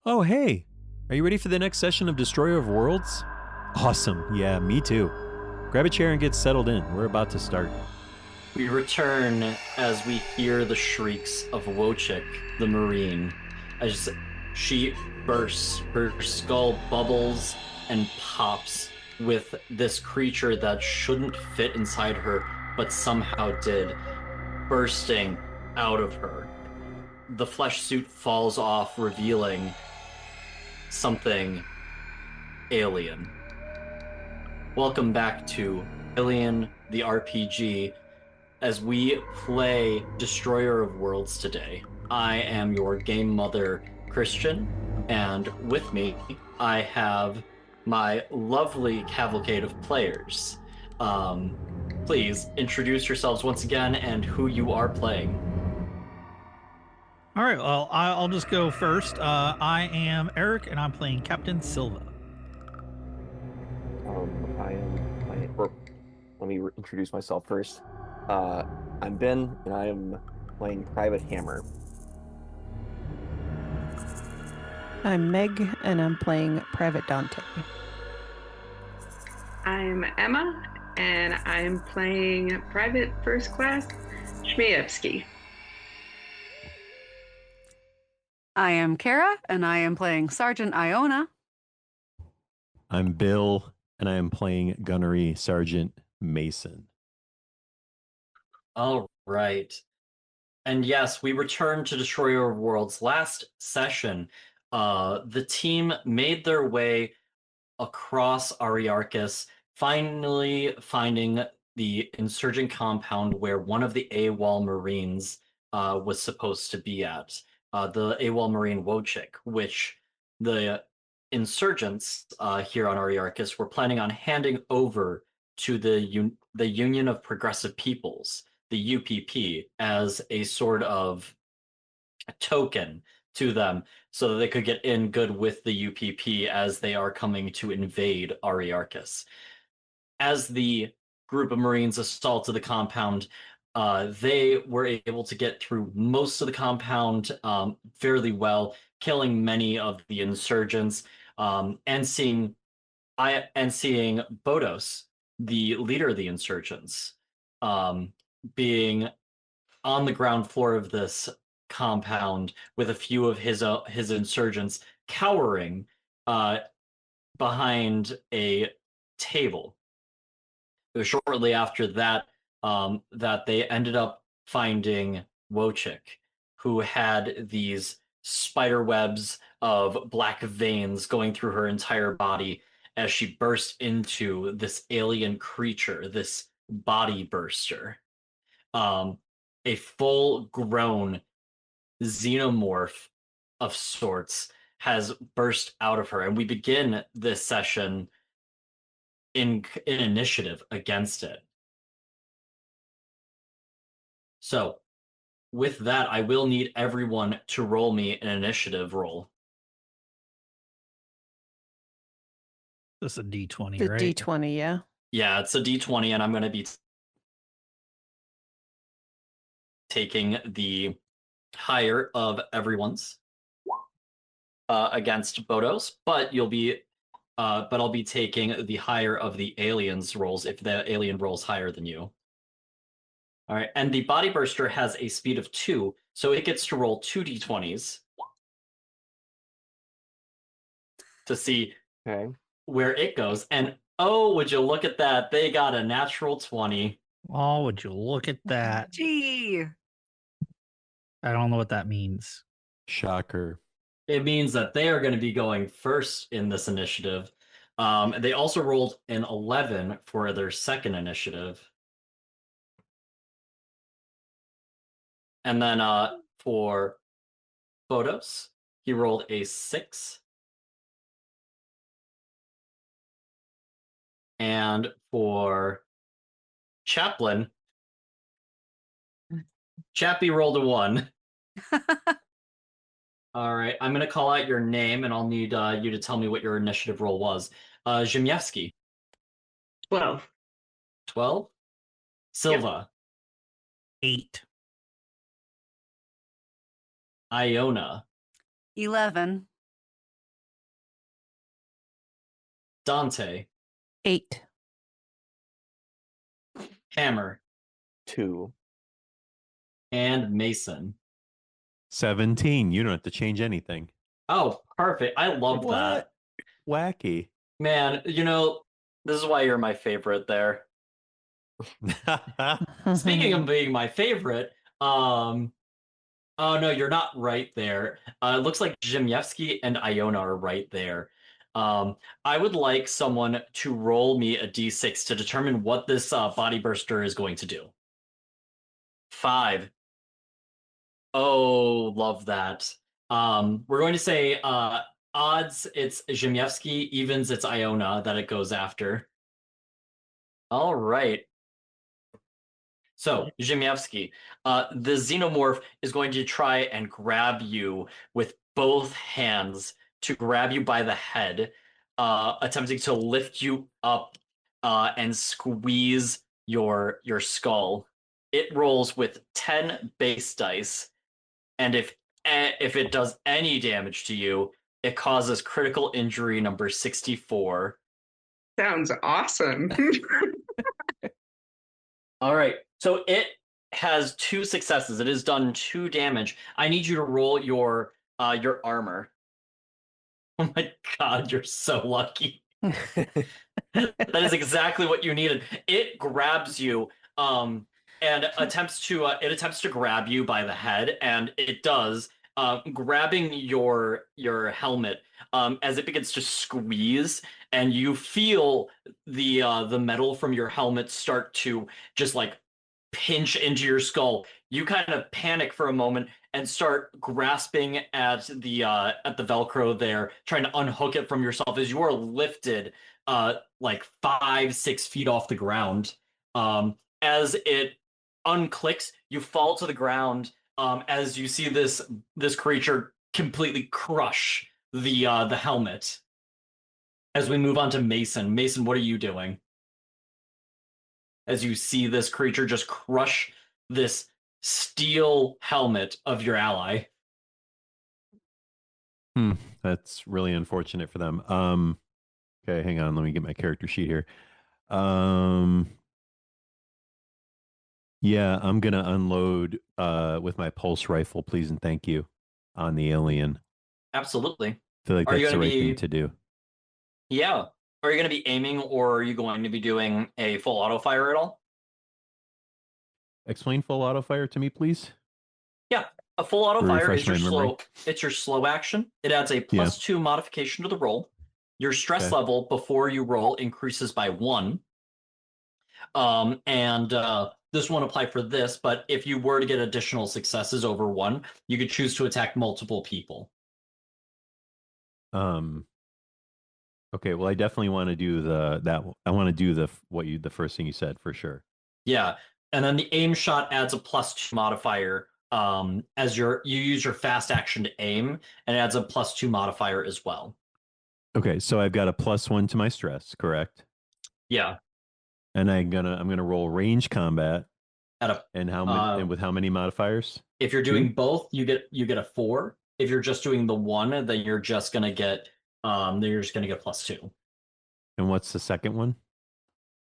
Oh, hey. Are you ready for the next session of Destroyer of Worlds? Awesome. Yeah, me too. Grab a chair and get settled in. We're about to start. We return as we hear the shrieks of Wojcik, the Marine, as she bursts, her skull bubbles and pops with this creature that shouldn't fit inside her, but somehow did, bursting out of her. The flesh suit falls off, revealing something alien. Welcome back to Alien the RPG as we play Destroyer of Worlds today. I am your game mother, Christian, and with me, I have my lovely cavalcade of players. Um, please introduce yourselves once again and who you are playing. All right, well, I'll just go first. I am Eric, and I'm playing Captain Silva. I am playing, or let me introduce myself first. Uh, I'm Ben, and I am playing Private Hammer. I'm Meg, and I'm playing Private Dante. I'm Emma, and I'm playing Private First Class Shmeyevsky. I am Kara, and I am playing Sergeant Iona. I'm Bill, and I am playing Gunnery Sergeant Mason. All right. And yes, we returned to Destroyer of Worlds. Last session, the team made their way across Ariarchus, finally finding the insurgent compound where one of the AWOL Marines was supposed to be at. The AWOL Marine Wojcik, which the insurgents here on Ariarchus were planning on handing over to the Union of Progressive Peoples, the UPP, as a sort of token to them so that they could get in good with the UPP as they are coming to invade Ariarchus. As the group of Marines assaulted the compound, they were able to get through most of the compound fairly well, killing many of the insurgents, and seeing Bodos, the leader of the insurgents, being on the ground floor of this compound with a few of his insurgents cowering uh, behind a table. It was shortly after that that they ended up finding Wojcik, who had these spider webs of black veins going through her entire body as she burst into this alien creature, this body burster. Um, a full grown xenomorph of sorts has burst out of her, and we begin this session in initiative against it. So, with that, I will need everyone to roll me an initiative roll. This is a D20, The right? D20, yeah. Yeah, it's a d20, and I'm going to be taking the higher of everyone's against Bodos, but I'll be taking the higher of the aliens rolls if the alien rolls higher than you. All right, and the body burster has a speed of 2, so it gets to roll 2d20s to see Okay. where it goes. And oh, would you look at that? They got a natural 20. Oh, would you look at that? Gee. I don't know what that means. Shocker. It means that they are going to be going first in this initiative. They also rolled an 11 for their second initiative. And then for Photos, he rolled a 6. And for Chaplin, Chappie rolled a 1. All right, I'm going to call out your name, and I'll need you to tell me what your initiative roll was. Zhimyevsky, 12. 12. Silva, 8. Iona, 11. Dante, 8. Hammer, 2. and Mason. 17. You don't have to change anything. Oh, perfect. I love that. Wacky. Man, this is why you're my favorite there. Speaking of being my favorite, oh no, you're not right there. It looks like Zhimyevsky and Iona are right there. I would like someone to roll me a d6 to determine what this body burster is going to do. 5. Oh, love that. We're going to say odds it's Zhimyevsky, evens it's Iona that it goes after. All right. So, Zhimyevsky, the xenomorph is going to try and grab you with both hands to grab you by the head, attempting to lift you up and squeeze your skull. It rolls with 10 base dice, and if it does any damage to you, it causes critical injury number 64. Sounds awesome. All right. So it has 2 successes. It has done 2 damage. I need you to roll your armor. Oh my god, you're so lucky. That is exactly what you needed. It grabs you and attempts to grab you by the head, and it does, grabbing your helmet as it begins to squeeze, and you feel the metal from your helmet start to just like pinch into your skull. You kind of panic for a moment and start grasping at the Velcro there, trying to unhook it from yourself as you are lifted like 5-6 feet off the ground. As it unclicks, you fall to the ground as you see this creature completely crush the helmet. As we move on to Mason. Mason, what are you doing? As you see this creature just crush this steel helmet of your ally. That's really unfortunate for them. Okay, hang on. Let me get my character sheet here. Yeah, I'm gonna unload with my pulse rifle, please and thank you, on the alien. Absolutely. I feel like Are you that's the gonna right thing be- to do. Yeah. Are you going to be aiming, or are you going to be doing a full auto fire at all? Explain full auto fire to me, please. Yeah. A full auto fire Refresh is your my memory. slow. It's your slow action. It adds a +2 modification to the roll. Your stress Okay. level before you roll increases by 1. And this won't apply for this, but if you were to get additional successes over 1, you could choose to attack multiple people. Okay, well, I definitely want to do I want to do the first thing you said for sure. Yeah, and then the aim shot adds a +2 modifier as you use your fast action to aim, and it adds a +2 modifier as well. Okay, so I've got a +1 to my stress, correct? Yeah, And I'm gonna roll range combat, at a and and with how many modifiers? if you're 2? doing both, you get a 4. If you're just doing the 1, then you're just gonna get +2. And what's the second one?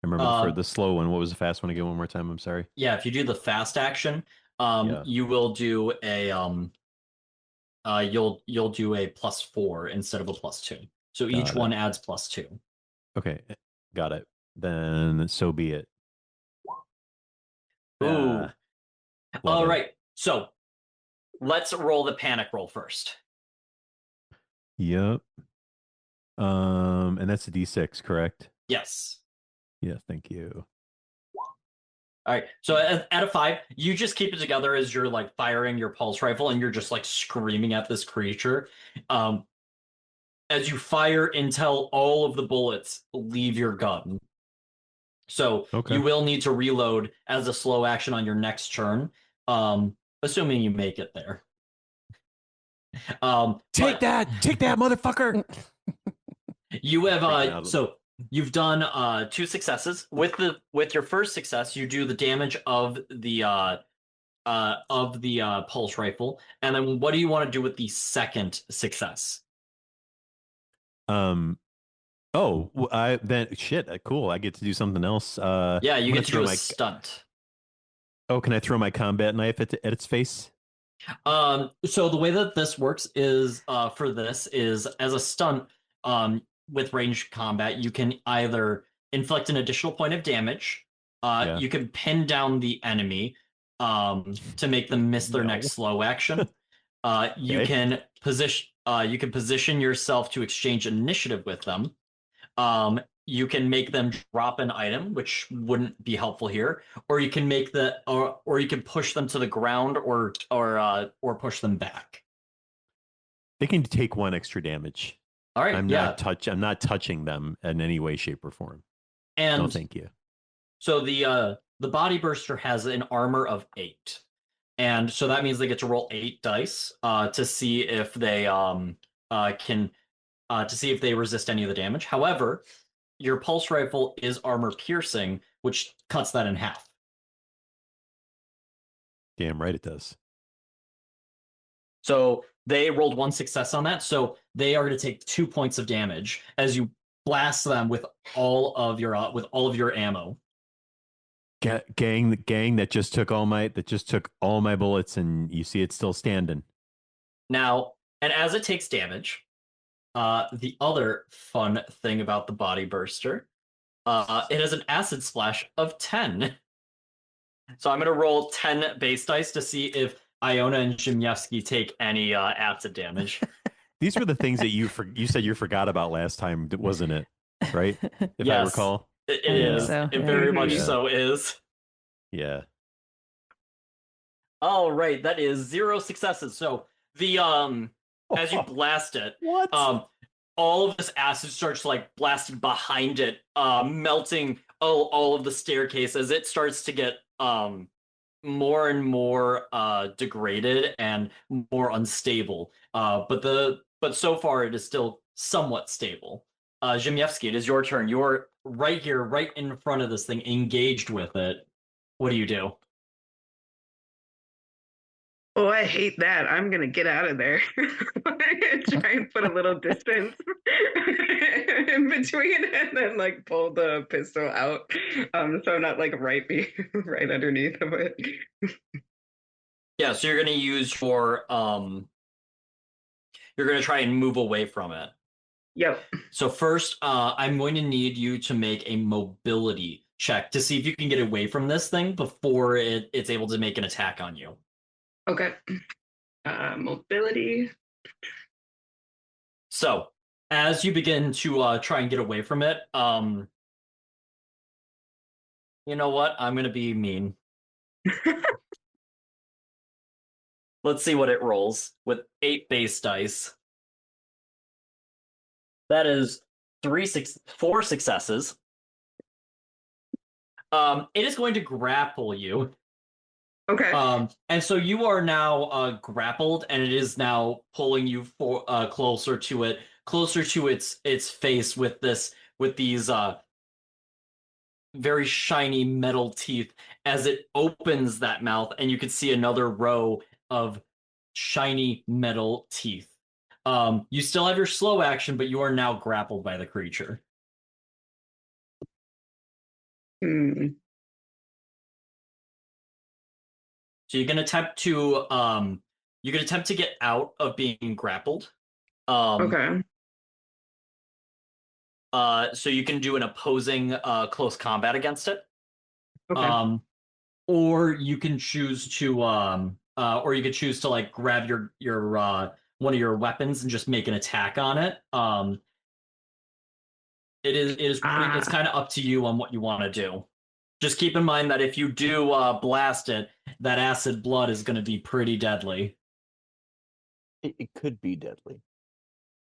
I remember for Uh, the slow one. What was the fast one again? One more time. I'm sorry. yeah, if you do the fast action, Yeah. you will do a you'll do a +4 instead of a +2. So each Got one it. adds +2. Okay, got it. Then so be it. Ooh. Love All it. right. So let's roll the panic roll first. Yep. And that's a D6, correct? Yes. Yeah, thank you. All right. So at a 5, you just keep it together as you're like firing your pulse rifle and you're just like screaming at this creature. As you fire until all of the bullets leave your gun. So Okay. you will need to reload as a slow action on your next turn, assuming you make it there. Take that, motherfucker. You have Freaking out. so you've done 2 successes. With your first success, you do the damage of the pulse rifle, and then what do you want to do with the second success? Cool. I get to do something else. Yeah, you I'm gonna get to throw do a my. stunt. Oh, can I throw my combat knife at its face? So the way that this works is for this is as a stunt with ranged combat, you can either inflict an additional point of damage, Yeah. you can pin down the enemy to make them miss their No. next slow action. Okay. You can position yourself to exchange initiative with them. You can make them drop an item, which wouldn't be helpful here, or you can or you can push them to the ground, or push them back. They can take 1 extra damage. All right, I'm yeah, not touching them in any way, shape, or form. No, and thank you. so the body burster has an armor of 8, and so that means they get to roll 8 dice to see if they can to see if they resist any of the damage. However, your pulse rifle is armor piercing, which cuts that in half. Damn right it does. So they rolled 1 success on that. So they are going to take 2 points of damage as you blast them with all of your ammo. The gang that just took all my bullets, and you see it's still standing. Now, and as it takes damage, the other fun thing about the body burster, it has an acid splash of 10. So I'm going to roll 10 base dice to see if Iona and Zimyevsky take any acid damage. These were the things that you said you forgot about last time, wasn't it? Right? If I Yes, recall. it I think is. so, It yeah. very much Yeah. so is. Yeah. All right, that is 0 successes. So the as you blast it, What? all of this acid starts like blasting behind it, melting all of the staircase as it starts to get more and more degraded and more unstable. But so far it is still somewhat stable. Zimyevsky, it is your turn. You're right here, right in front of this thing, engaged with it. What do you do? Oh, I hate that. I'm gonna get out of there. Try and put a little distance in between, and then like pull the pistol out, so I'm not like right underneath of it. Yeah, so you're gonna use you're gonna try and move away from it. Yep. So first, I'm going to need you to make a mobility check to see if you can get away from this thing before it's able to make an attack on you. Okay. Mobility. So as you begin to try and get away from it, you know what? I'm gonna be mean. Let's see what it rolls with 8 base dice. That is 4 successes. It is going to grapple you. Okay. And so you are now grappled, and it is now pulling you closer to its face with these very shiny metal teeth as it opens that mouth, and you can see another row of shiny metal teeth. You still have your slow action, but you are now grappled by the creature. Hmm. So you can attempt to get out of being grappled. Okay. So you can do an opposing close combat against it. Okay. Or you can choose to like grab your one of your weapons and just make an attack on it. It's kind of up to you on what you want to do. Just keep in mind that if you do blast it, that acid blood is going to be pretty deadly. It could be deadly.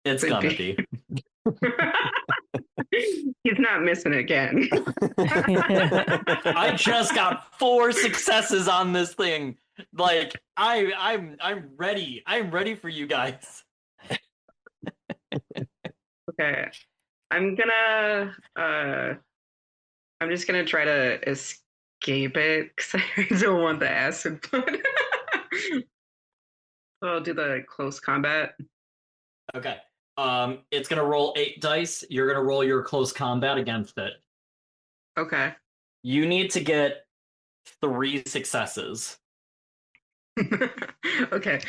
It's Could gonna be. be. He's not missing again. I just got 4 successes on this thing. Like I'm ready. I'm ready for you guys. Okay. I'm just gonna try to escape it because I don't want the acid blood. So I'll do the close combat. Okay. It's gonna roll 8 dice. You're gonna roll your close combat against it. Okay. You need to get 3 successes. Okay.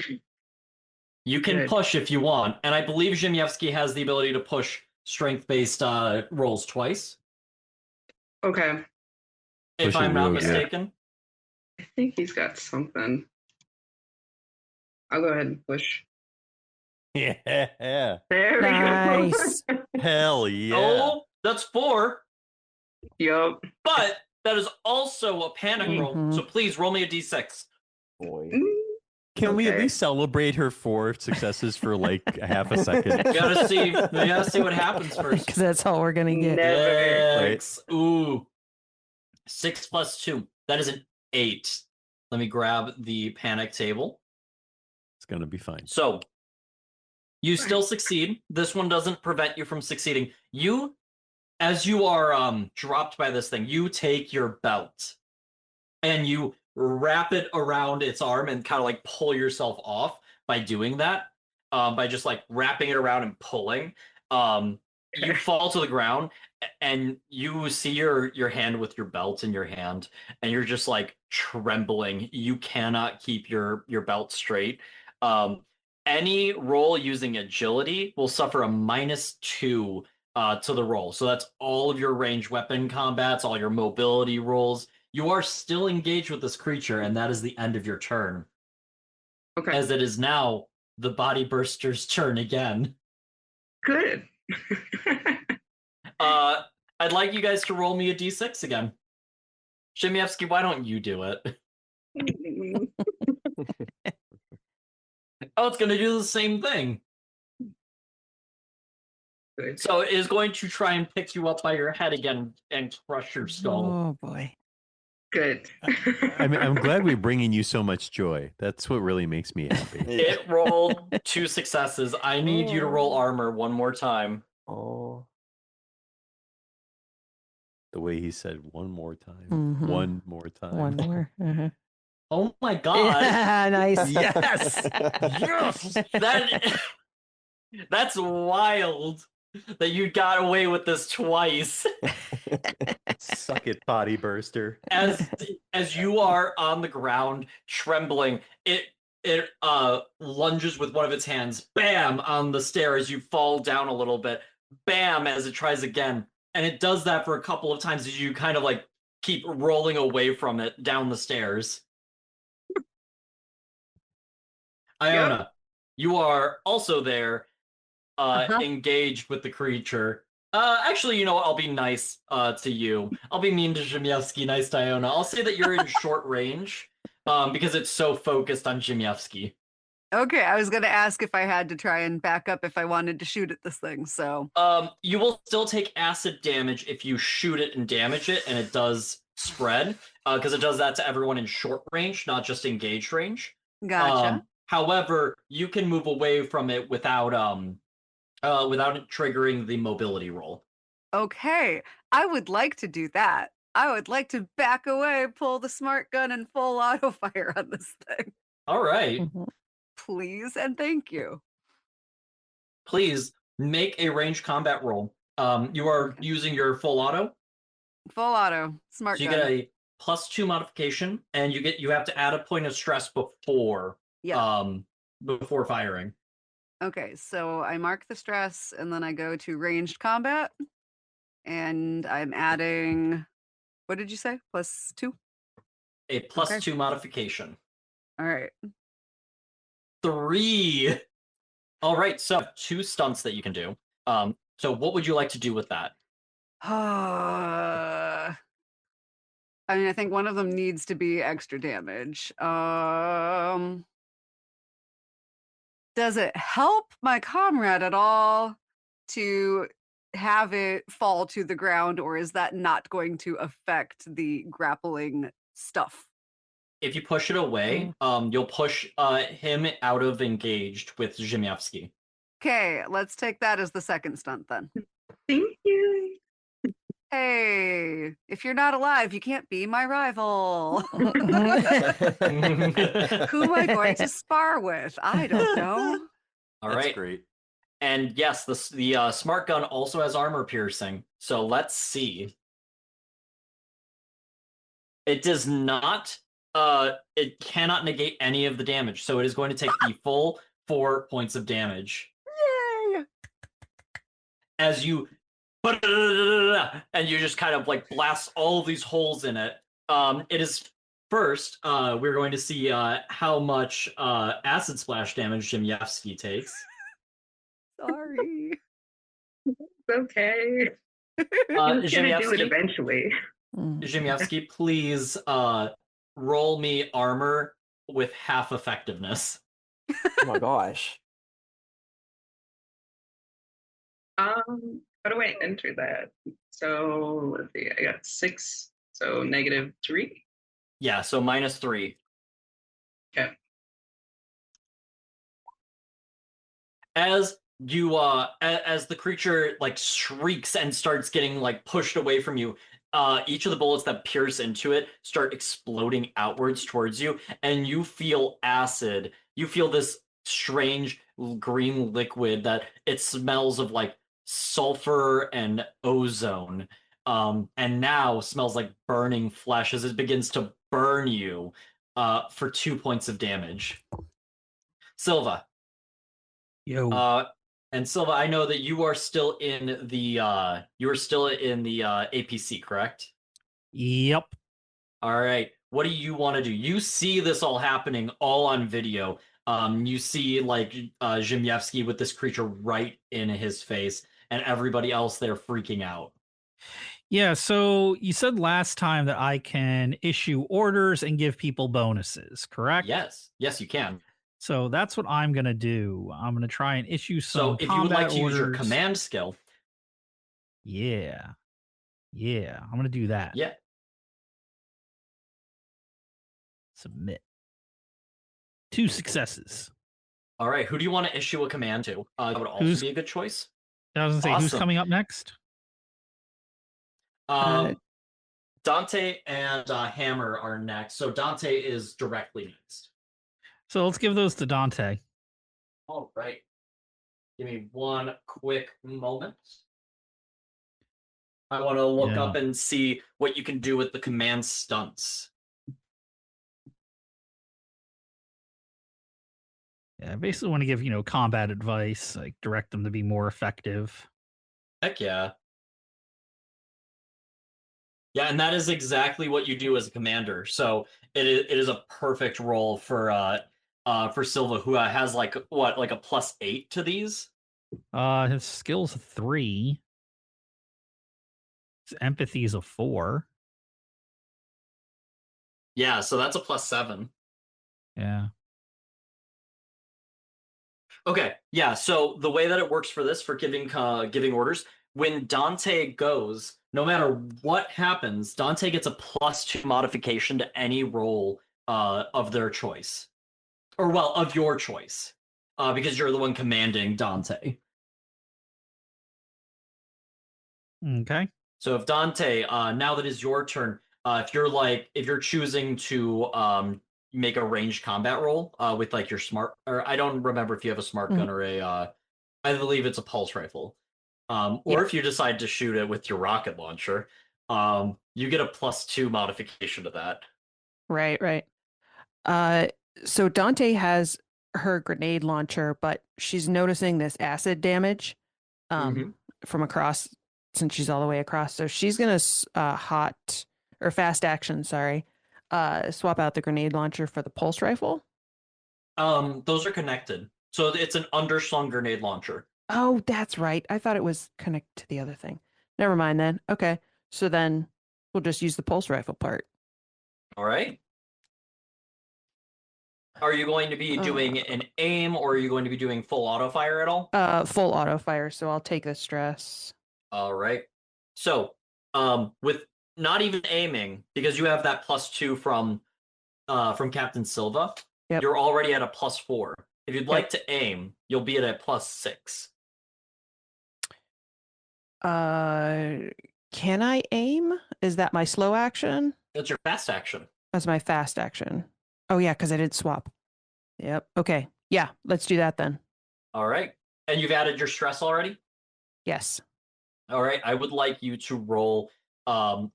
You can Good. push if you want, and I believe Zhimyevsky has the ability to push strength-based rolls twice, Okay. if Pushing I'm not real good. mistaken. I think he's got something. I'll go ahead and push. Yeah. There we Nice. go. Hell yeah. Oh, that's 4, Yup. but that is also a panic roll. Mhm. So please roll me a d6. Boy. Can we at Okay. least celebrate her 4 successes for like a half a second? You gotta see what happens first. Because that's all we're gonna get. Never. Six. Ooh. 6 plus 2. That is an 8. Let me grab the panic table. It's gonna be fine. So you still succeed. This one doesn't prevent you from succeeding. You, as you are dropped by this thing, you take your belt and you wrap it around its arm and kind of like pull yourself off by doing that. By just like wrapping it around and pulling. You fall to the ground and you see your hand with your belt in your hand, and you're just like trembling. You cannot keep your belt straight. Any roll using agility will suffer a -2 to the roll. So that's all of your ranged weapon combats, all your mobility rolls. You are still engaged with this creature, and that is the end of your turn. Okay. As it is now the body burster's turn again. Good. I'd like you guys to roll me a d6 again. Shimievsky, why don't you do it? Oh, it's going to do the same thing. Good. So it is going to try and pick you up by your head again and crush your skull. Oh boy. Good. I'm glad we're bringing you so much joy. That's what really makes me happy. It rolled 2 successes. I need you to roll armor one more time. Oh. The way he said one more time. Mhm. One more time. One more. Uh-huh. Oh my god. Yeah, nice. Yes. Yes. That's wild that you got away with this twice. Suck it, body burster. As you are on the ground trembling, it lunges with one of its hands, bam, on the stair as you fall down a little bit, bam, as it tries again. And it does that for a couple of times as you kind of like keep rolling away from it down the stairs. Iona, you are also there, engaged with the creature. Actually, you know what? I'll be nice to you. I'll be mean to Zhimyevsky, nice to Iona. I'll say that you're in short range because it's so focused on Zhimyevsky. Okay, I was going to ask if I had to try and back up if I wanted to shoot at this thing, so. You will still take acid damage if you shoot it and damage it, and it does spread, because it does that to everyone in short range, not just engaged range. Gotcha. However, you can move away from it without it triggering the mobility roll. Okay, I would like to do that. I would like to back away, pull the smart gun, and full auto fire on this thing. All right. Mhm. Please and thank you. Please make a ranged combat roll. You are using your full auto, Full auto, smart so you gun. get a +2 modification, and you have to add a point of stress before before firing. Okay, so I mark the stress and then I go to ranged combat. And I'm adding, what did you say? +2? A +2 modification. All right. 3. All right, so 2 stunts that you can do. So what would you like to do with that? I mean, I think one of them needs to be extra damage. Does it help my comrade at all to have it fall to the ground, or is that not going to affect the grappling stuff? If you push it away, you'll push him out of engaged with Zhimyevsky. Okay, let's take that as the second stunt then. Thank you. Hey, if you're not alive, you can't be my rival. Who am I going to spar with? I don't know. All That's right. great. And yes, the smart gun also has armor piercing. So let's see. It does not. It cannot negate any of the damage. So it is going to take the full 4 points of damage Yay! as you and you just kind of like blast all of these holes in it. It is first. We're going to see how much acid splash damage Zimyevsky takes. Sorry. It's okay. He's gonna do it Zimyevsky, eventually. Zimyevsky, please roll me armor with half effectiveness. Oh my gosh. How do I enter that? So let's see. I got 6, so -3. Yeah, so -3. Okay. As you as the creature like shrieks and starts getting like pushed away from you, each of the bullets that pierce into it start exploding outwards towards you, and you feel acid. You feel this strange green liquid that it smells of like sulfur and ozone, and now smells like burning flesh as it begins to burn you for 2 points of damage. Silva. Yo. And Silva, I know that you are still in the APC, correct? Yep. All right. What do you want to do? You see this all happening all on video. You see like Zimyevsky with this creature right in his face, and everybody else there freaking out. Yeah, so you said last time that I can issue orders and give people bonuses, correct? Yes, you can. So that's what I'm going to do. I'm going to try and issue So some if you would like combat to use your orders. command skill, Yeah. Yeah, I'm going to do that. yeah. Submit. 2 successes. All right. Who do you want to issue a command to? That would also be a good choice. I was going to say, who's Awesome. coming up next? Dante and Hammer are next. So Dante is directly next. So let's give those to Dante. All right. Give me one quick moment. I want to look up and see what you can do with the command stunts. Yeah, I basically want to give, combat advice, like direct them to be more effective. Heck yeah. Yeah, and that is exactly what you do as a commander. So it is a perfect role for Silva, who has like a +8 to these. His skill's a 3. His empathy's a 4. Yeah, so that's a +7. Yeah. Okay, yeah. So the way that it works for this, for giving orders, when Dante goes, no matter what happens, Dante gets a +2 modification to any roll of their choice, or well, of your choice, because you're the one commanding Dante. Okay. So if Dante, now that is your turn, if you're choosing to make a ranged combat roll with like your smart, or I don't remember if you have a smart gun or I believe it's a pulse rifle, or if you decide to shoot it with your rocket launcher, you get a +2 modification to that. Right. So Dante has her grenade launcher, but she's noticing this acid damage from across, since she's all the way across. So she's gonna fast action, swap out the grenade launcher for the pulse rifle. Those are connected, so it's an underslung grenade launcher. Oh, that's right. I thought it was connected to the other thing. Never mind then. Okay, so then we'll just use the pulse rifle part. All right. Are you going to be doing an aim, or are you going to be doing full auto fire at all? Full auto fire, so I'll take the stress. All right. So, with not even aiming, because you have that +2 from Captain Silva, you're already at a +4. If you'd like to aim, you'll be at a +6. Can I aim? Is that my slow action? That's your fast action. That's my fast action. Oh yeah, because I did swap. Yep. Okay. Yeah, let's do that then. All right. And you've added your stress already? Yes. All right. I would like you to roll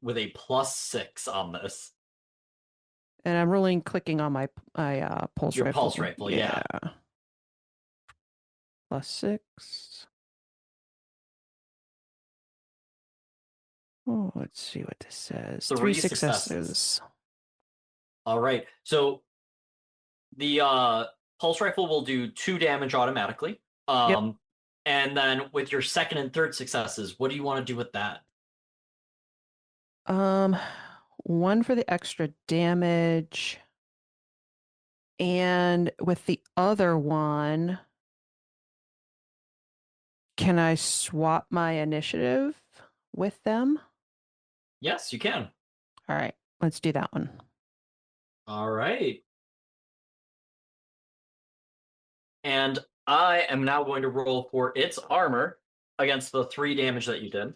with a +6 on this. And I'm rolling, clicking on my pulse Your rifle. pulse rifle, yeah. +6. Oh, let's see what this says. 3 successes. All right. So the pulse rifle will do 2 damage automatically. Yep. And then with your second and third successes, what do you want to do with that? 1 for the extra damage. And with the other one, can I swap my initiative with them? Yes, you can. All right, let's do that one. All right. And I am now going to roll for its armor against the 3 damage that you did.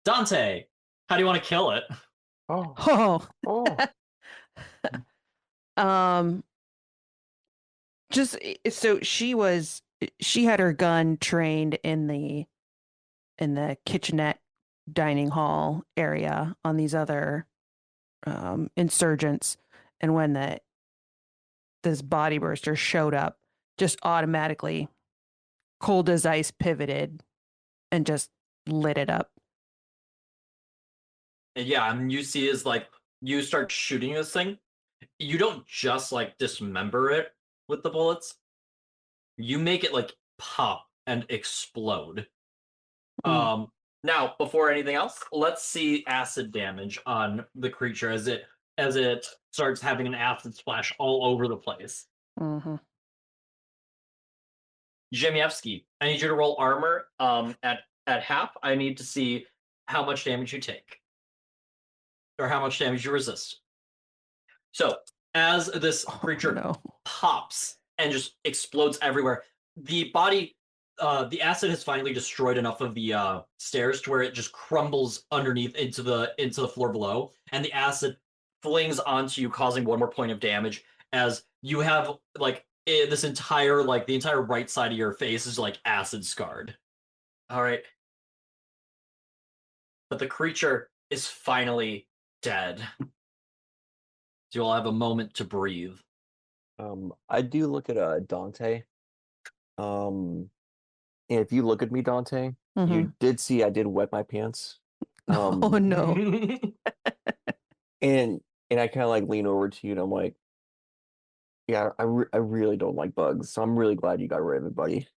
Dante, how do you want to kill it? Oh. Oh. Oh. Just so she had her gun trained in the kitchenette dining hall area on these other insurgents, and when this body burster showed up, just automatically cold as ice pivoted and just lit it up. And yeah, I mean, you see is like you start shooting this thing. You don't just like dismember it with the bullets. You make it like pop and explode. Now, before anything else, let's see acid damage on the creature as it starts having an acid splash all over the place. Mm-hmm. Jemievsky, I need you to roll armor at half. I need to see how much damage you take. Or how much damage you resist. So, as this creature pops and just explodes everywhere, the body, the acid has finally destroyed enough of the stairs to where it just crumbles underneath into the floor below, and the acid flings onto you, causing 1 more point of damage. As you have like this entire the entire right side of your face is like acid scarred. All right, but the creature is finally dead. So you'll have a moment to breathe. I do look at Dante. And if you look at me, Dante, you did see I did wet my pants. Oh no. and I kind of like lean over to you and I'm like, yeah, I really don't like bugs, so I'm really glad you got rid of it, buddy.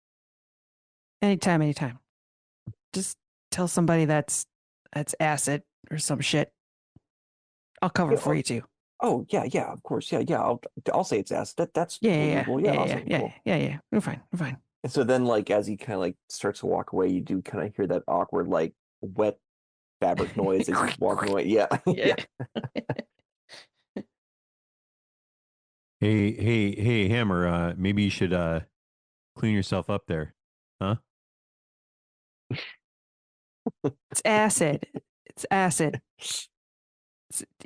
Anytime. Just tell somebody that's acid or some shit. I'll cover for you too. Oh yeah, of course, yeah. I'll say it's acid. That's believable. Yeah. We're fine. And so then, like, as he kind of like starts to walk away, you do kind of hear that awkward, like, wet fabric noise as he's walking away. Yeah. Yeah. Hey, Hammer. Maybe you should clean yourself up there, huh? It's acid.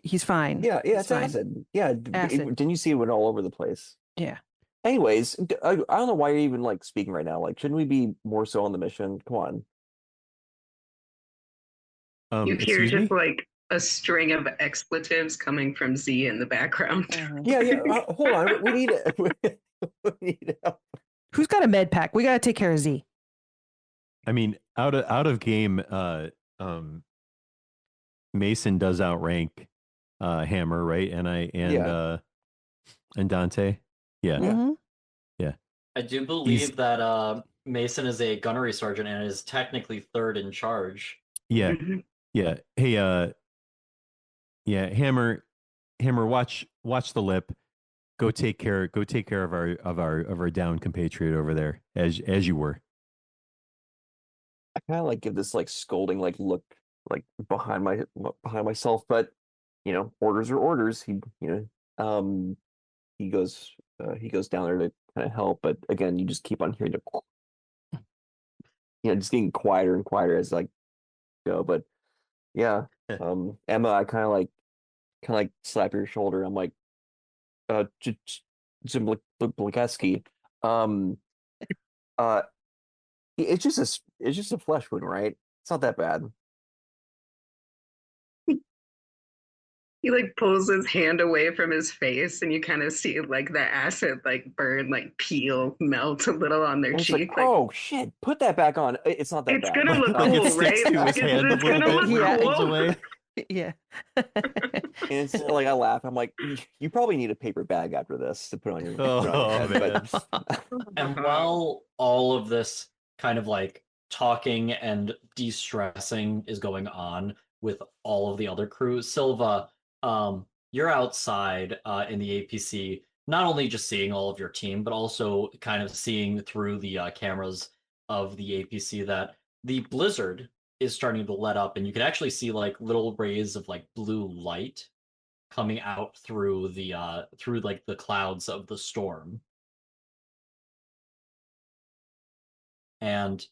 He's fine. Yeah, He's it's fine. acid. Yeah, Acid. Didn't you see it went all over the place? Yeah. Anyways, I don't know why you're even like speaking right now. Like, shouldn't we be more so on the mission? Come on. You hear Excuse just me? like a string of expletives coming from Z in the background. Yeah. Hold on. We need it. We need help. Who's got a med pack? We got to take care of Z. I mean, out of game, Mason does outrank Hammer, right? And Dante. Yeah. Mm-hmm. Yeah. I do believe that Mason is a gunnery sergeant and is technically 3rd in charge. Yeah. Mhm. Yeah. Hey, Hammer, watch the lip. Go take care of our down compatriot over there as you were. I kind of like give this like scolding like look like behind myself, but orders are orders. He goes down there to kind of help, but again, you just keep on hearing the just getting quieter and quieter as like go. But yeah, Emma, I kind of like slap your shoulder. I'm like, Jim Blakowski, Um, uh, it's just a flesh wound, right? It's not that bad. He like pulls his hand away from his face, and you kind of see like the acid like burn, like peel, melt a little on their And it's like, cheek. Like oh shit, put that back on. It's not that it's bad. gonna look Like it cool, sticks right? to his hand a It's little gonna bit look when Yeah. it pulls cool. away. Yeah. And it's like I laugh. I'm like, you probably need a paper bag after this to put on your Oh, head. man. And while all of this kind of like talking and de-stressing is going on with all of the other crews, Silva, you're outside in the APC, not only just seeing all of your team, but also kind of seeing through the cameras of the APC that the blizzard is starting to let up, and you can actually see like little rays of like blue light coming out through like the clouds of the storm. And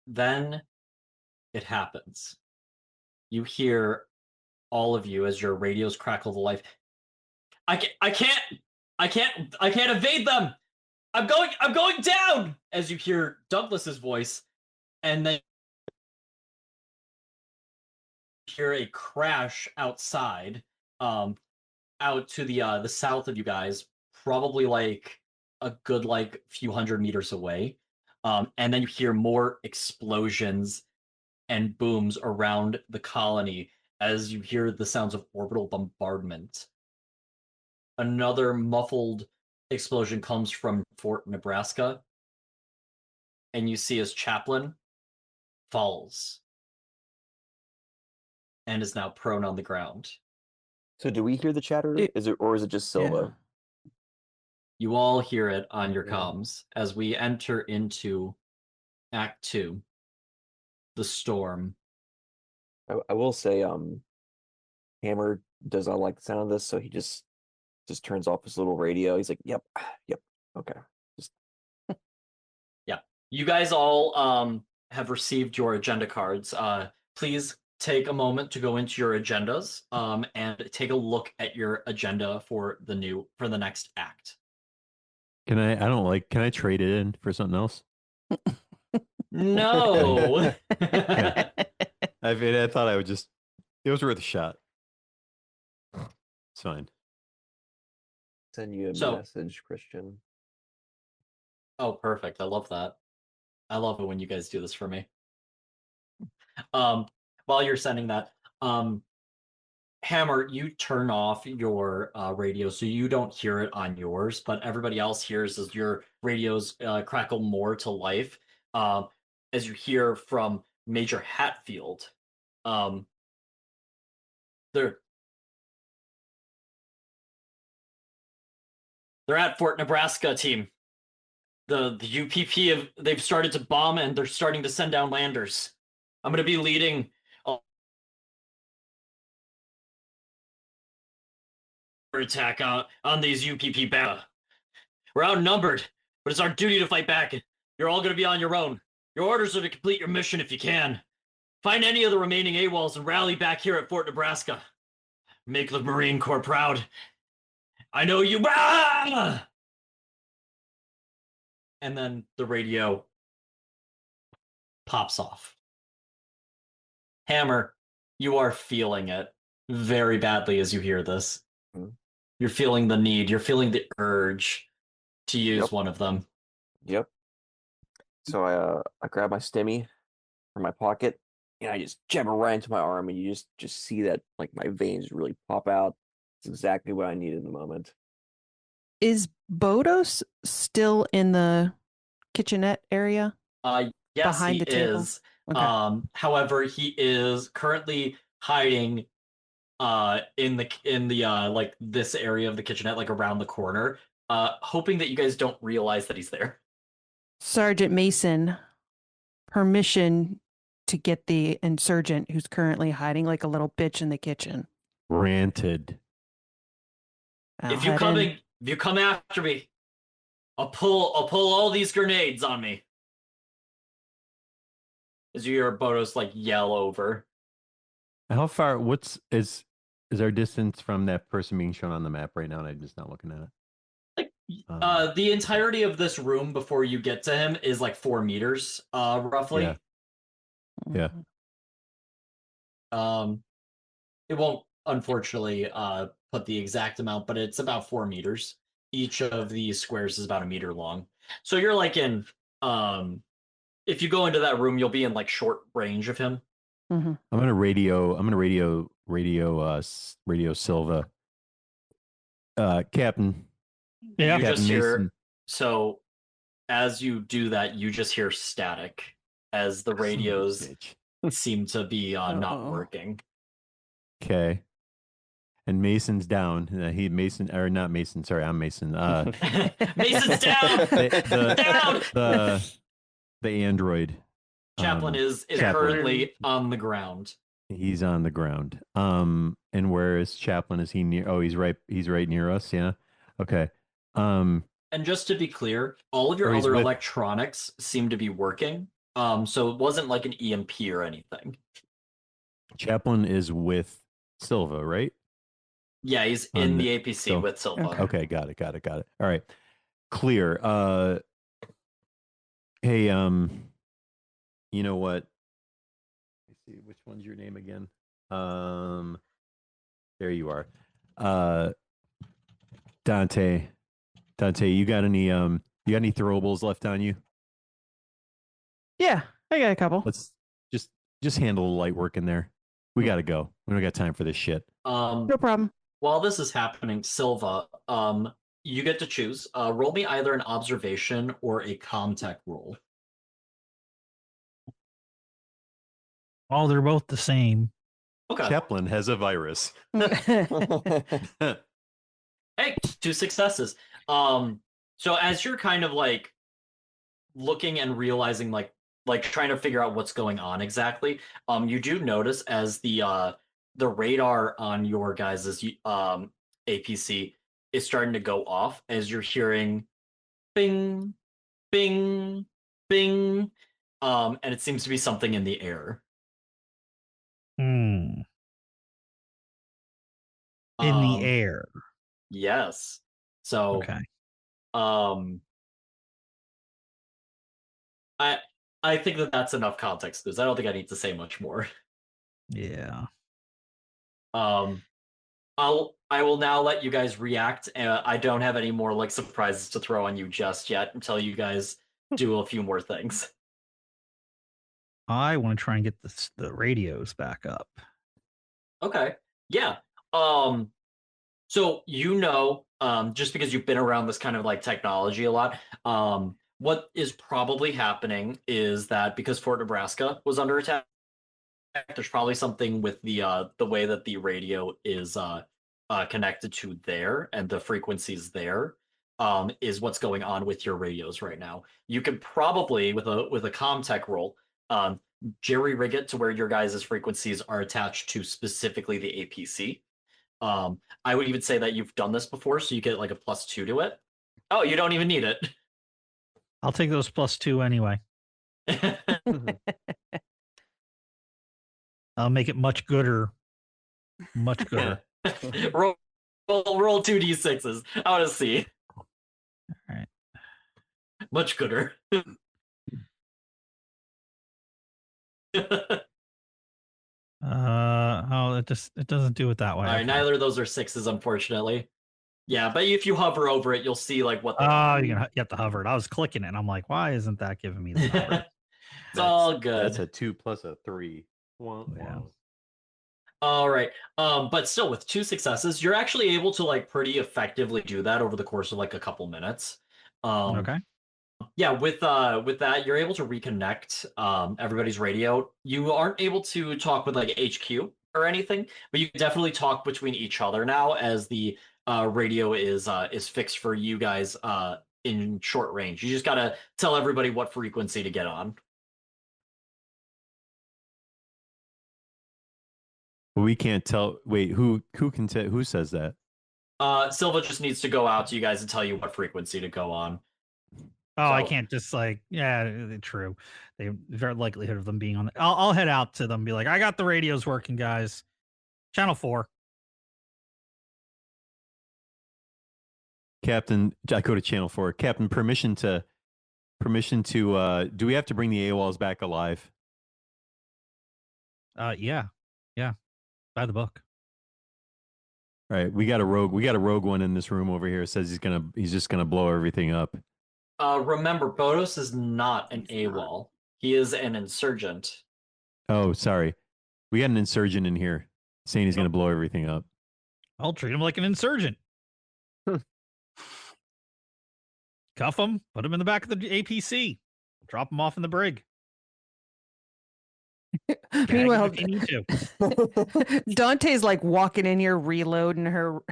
then it happens. You hear all of you as your radios crackle to life. I can't evade them. I'm going down. As you hear Douglas's voice, and then you hear a crash outside, out to the south of you guys, probably like a good like few hundred meters away. And then you hear more explosions and booms around the colony as you hear the sounds of orbital bombardment. Another muffled explosion comes from Fort Nebraska, and you see as Chaplin falls and is now prone on the ground. So do we hear the chatter? Is it just Silva? You all hear it on your Yeah. comms as we enter into Act 2, the storm. I will say, Hammer does not like the sound of this, so he just turns off his little radio. He's like, "Yep, yep, okay." Yeah, you guys all have received your agenda cards. Please take a moment to go into your agendas and take a look at your agenda for the next act. Can I trade it in for something else? No. Yeah. I thought I would just, it was worth a shot. It's fine. Send you a So- message, Christian. Oh, perfect. I love that. I love it when you guys do this for me. While you're sending that, Hammer, you turn off your radio so you don't hear it on yours, but everybody else hears as your radios crackle more to life. As you hear from Major Hatfield, they're at Fort Nebraska, team. The UPP they've started to bomb and they're starting to send down landers. I'm going to be leading a attack on these UPP battle. We're outnumbered, but it's our duty to fight back. You're all going to be on your own. Your orders are to complete your mission if you can. Find any of the remaining AWOLs and rally back here at Fort Nebraska. Make the Marine Corps proud. I know you. Ah! And then the radio pops off. Hammer, you are feeling it very badly as you hear this. Mhm. You're feeling the need. You're feeling the urge to use Yep. one of them. Yep. So I grab my stimmy from my pocket and I just jab it right into my arm, and you just see that like my veins really pop out. It's exactly what I need in the moment. Is Bodos still in the kitchenette area? Yes, Behind he the table? is. Okay. However, he is currently hiding in the like this area of the kitchenette, like around the corner, hoping that you guys don't realize that he's there. Sergeant Mason, permission to get the insurgent who's currently hiding like a little bitch in the kitchen. Granted. I'll If you head come in. if you come after me, I'll pull all these grenades on me. As you hear Bodos like yell over. How far, is our distance from that person being shown on the map right now, and I'm just not looking at it? Like The entirety of this room before you get to him is like 4 meters, roughly. Yeah. Yeah. It won't unfortunately put the exact amount, but it's about 4 meters. Each of these squares is about a meter long. So you're like in if you go into that room, you'll be in like short range of him. Mhm. I'm gonna radio Silva. Captain. Yeah. You Captain just hear Mason. so as you do that, you just hear static as the radios seem to be not Uh-oh. working. Okay. And Mason's down. Mason or not Mason? Sorry, I'm Mason. Mason's down. Down. The android. Chaplin is currently on the ground. He's on the ground. And where is Chaplin? Is he near? Oh, he's right near us. Yeah. Okay. And just to be clear, all of your Or he's other with- electronics seem to be working. So it wasn't like an EMP or anything. Chaplin is with Silva, right? Yeah, he's On in the- the APC so- with Silva. Okay, got it. All right. Clear. Hey, you know what? Let me see, which one's your name again? There you are. Dante, you got any throwables left on you? Yeah, I got a couple. Let's just handle the light work in there. We gotta go. We don't got time for this shit. No problem. While this is happening, Silva, you get to choose. Roll me either an observation or a comtech roll. Oh, they're both the same. Okay. Chaplin has a virus. Hey, 2 successes. So as you're kind of like looking and realizing like trying to figure out what's going on exactly, you do notice as the radar on your guys' APC is starting to go off as you're hearing bing, bing, bing, and it seems to be something in the air. In the air. Yes. So Okay. I think that's enough context clues. I don't think I need to say much more. Yeah. I will now let you guys react. I don't have any more like surprises to throw on you just yet until you guys do a few more things. I want to try and get the radios back up. Okay. Yeah. So just because you've been around this kind of like technology a lot, what is probably happening is that because Fort Nebraska was under attack, there's probably something with the way that the radio is connected to there and the frequencies there is what's going on with your radios right now. You could probably with a comtech roll jerry rig it to where your guys' frequencies are attached to specifically the APC. I would even say that you've done this before, so you get like a +2 to it. Oh, you don't even need it. I'll take those +2 anyway. I'll make it much gooder. Much gooder. roll 2d6s. I want to see. All right. Much gooder. It doesn't do it that way. All right, Okay. neither of those are 6s, unfortunately. Yeah, but if you hover over it, you'll see like what. You have to hover it. I was clicking it, and I'm like, why isn't that giving me the number? It's all good. That's a 2 plus a 3. Yeah. All right. But still, with 2 successes, you're actually able to like pretty effectively do that over the course of like a couple minutes. Okay. Yeah, with that, you're able to reconnect everybody's radio. You aren't able to talk with like HQ or anything, but you can definitely talk between each other now as the radio is fixed for you guys in short range. You just gotta tell everybody what frequency to get on. We can't tell. Wait, who can tell? Who says that? Silva just needs to go out to you guys and tell you what frequency to go on. Oh, I So- can't just like, yeah, true. They very likelihood of them being on. I'll head out to them and be like, I got the radios working, guys. Channel 4. Captain, I go to channel 4. Captain, permission to do we have to bring the AWOLs back alive? Yeah. By the book. All right, we got a rogue one in this room over here. Says he's just gonna blow everything up. Remember, Bodos is not an He's not. AWOL. He is an insurgent. Oh, sorry. We got an insurgent in here saying he's gonna blow everything up. I'll treat him like an insurgent. Cuff him, put him in the back of the APC, drop him off in the brig. Gag him Meanwhile, if you need to. Dante's like walking in here reloading her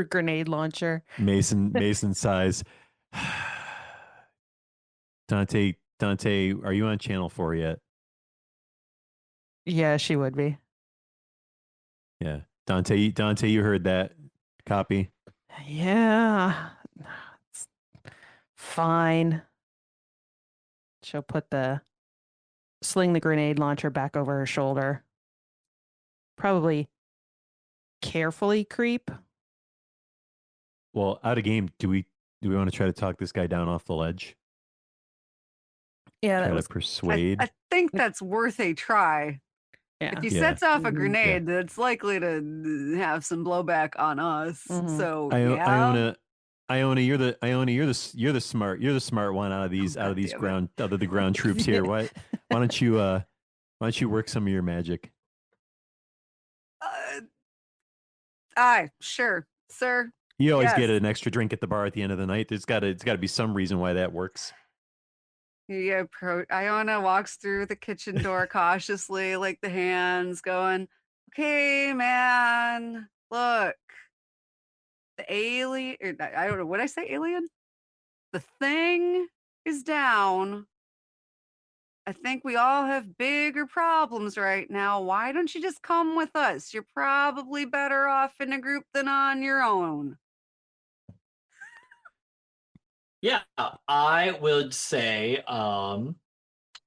grenade launcher. Mason sighs. Dante, are you on channel 4 yet? Yeah, she would be. Yeah. Dante, you heard that. Copy. Yeah. It's fine. She'll sling the grenade launcher back over her shoulder. Probably carefully creep. Well, out of game, do we want to try to talk this guy down off the ledge? Yeah, Try that to was persuade. I think that's worth a try. yeah. If he Yeah. sets off a Mhm. grenade, that's likely to have some blowback on us. Mhm. So Iona, you're the smart one out of these God damn it. out of the ground troops here. Why don't you work some of your magic? Aye, sure, sir. You always get Yes. an extra drink at the bar at the end of the night. It's got to be some reason why that works. Iona walks through the kitchen door cautiously, like the hands going, okay, man, look, the alien, I don't know, what I say, alien? The thing is down. I think we all have bigger problems right now. Why don't you just come with us? You're probably better off in a group than on your own. Yeah, I would say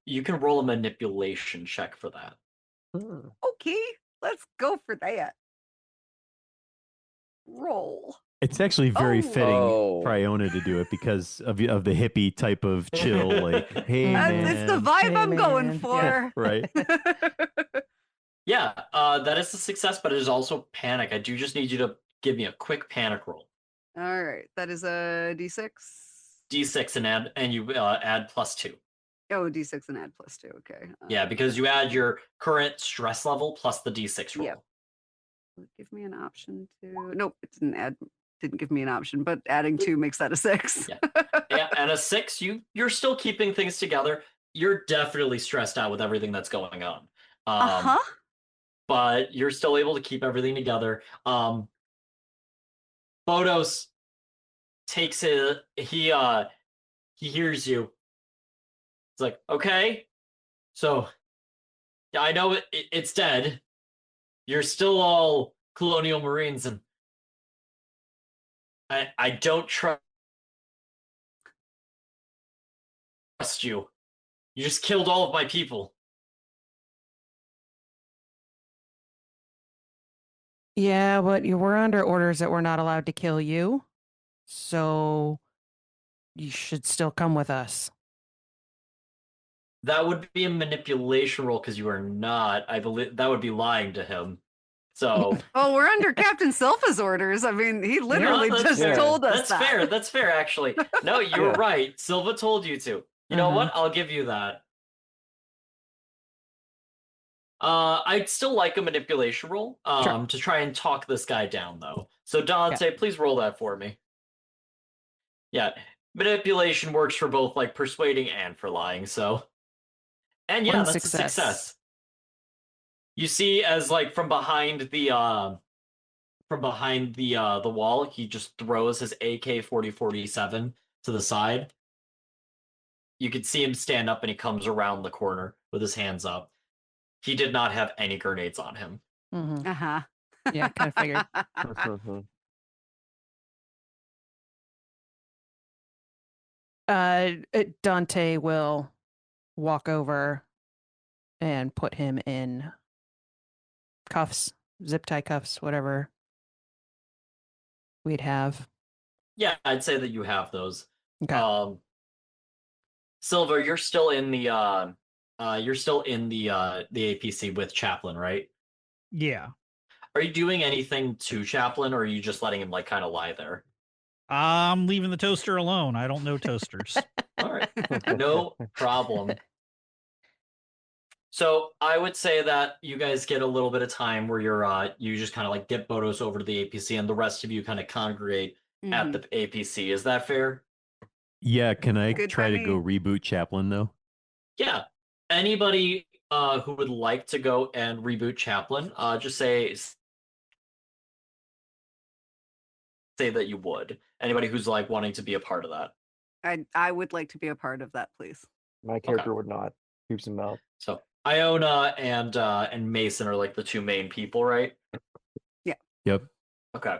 you can roll a manipulation check for that. Okay, let's go for that. Roll. It's actually very Oh. fitting Oh. for Iona to do it because of the hippie type of chill. Like, hey man, It's the vibe Hey, I'm going man. for. right? Yeah, that is a success, but it is also panic. I do just need you to give me a quick panic roll. All right, that is a D6. D6 and you add +2. Oh, D6 and add +2. Okay. Yeah, because you add your current stress level plus the D6 roll. Yep. Give me an option to. Nope, it didn't give me an option, but adding 2 makes that a 6. Yeah, and a 6, you're still keeping things together. You're definitely stressed out with everything that's going on. But you're still able to keep everything together. Bodos takes it. He hears you. It's like, okay, so yeah, I know it's dead. You're still all colonial marines, and I don't trust you. You just killed all of my people. Yeah, but you were under orders that we're not allowed to kill you. So you should still come with us. That would be a manipulation roll because you are not. I believe that would be lying to him. So Well, we're under Captain Silva's orders. I mean, he literally that's just fair. told us that's that. fair. That's fair, actually. No, you're Yeah. right. Silva told you to. You know Mhm. what? I'll give you that. I'd still like a manipulation roll Sure. to try and talk this guy down, though. So Dante, please roll that for me. Yeah, manipulation works for both like persuading and for lying. So, and yeah, One that's success. a success. You see, as like from behind the wall, he just throws his AK-47 to the side. You can see him stand up, and he comes around the corner with his hands up. He did not have any grenades on him. Mhm. Uh-huh. Yeah, kind of figured. Dante will walk over and put him in cuffs, zip tie cuffs, whatever we'd have. Yeah, I'd say that you have those. Okay. Silver, you're still in the the APC with Chaplin, right? Yeah. Are you doing anything to Chaplin, or are you just letting him like kind of lie there? I'm leaving the toaster alone. I don't know toasters. All right, no problem. So I would say that you guys get a little bit of time where you just kind of like get Bodos over to the APC, and the rest of you kind of congregate at the APC. Is that fair? Yeah, can I Good try by to go me. reboot Chaplin though? Yeah. Anybody who would like to go and reboot Chaplin, just say that you would. Anybody who's like wanting to be a part of that. I would like to be a part of that, please. My character would not. Creeps him out. So Iona and Mason are like the two main people, right? Yep. Okay.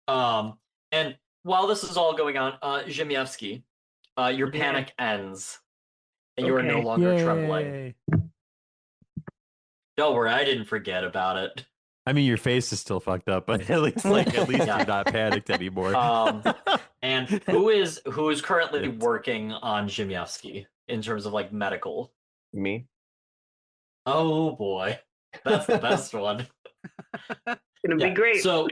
And while this is all going on, Zhimyevsky, your Yeah. panic ends, and you are no Okay. longer trembling. Yay. Don't worry, I didn't forget about it. I mean, your face is still fucked up, but at least Yeah. you're not panicked anymore. And who is currently Shit. working on Zhimyevsky in terms of like medical? Me. Oh boy, that's the best one. It's gonna be great. So,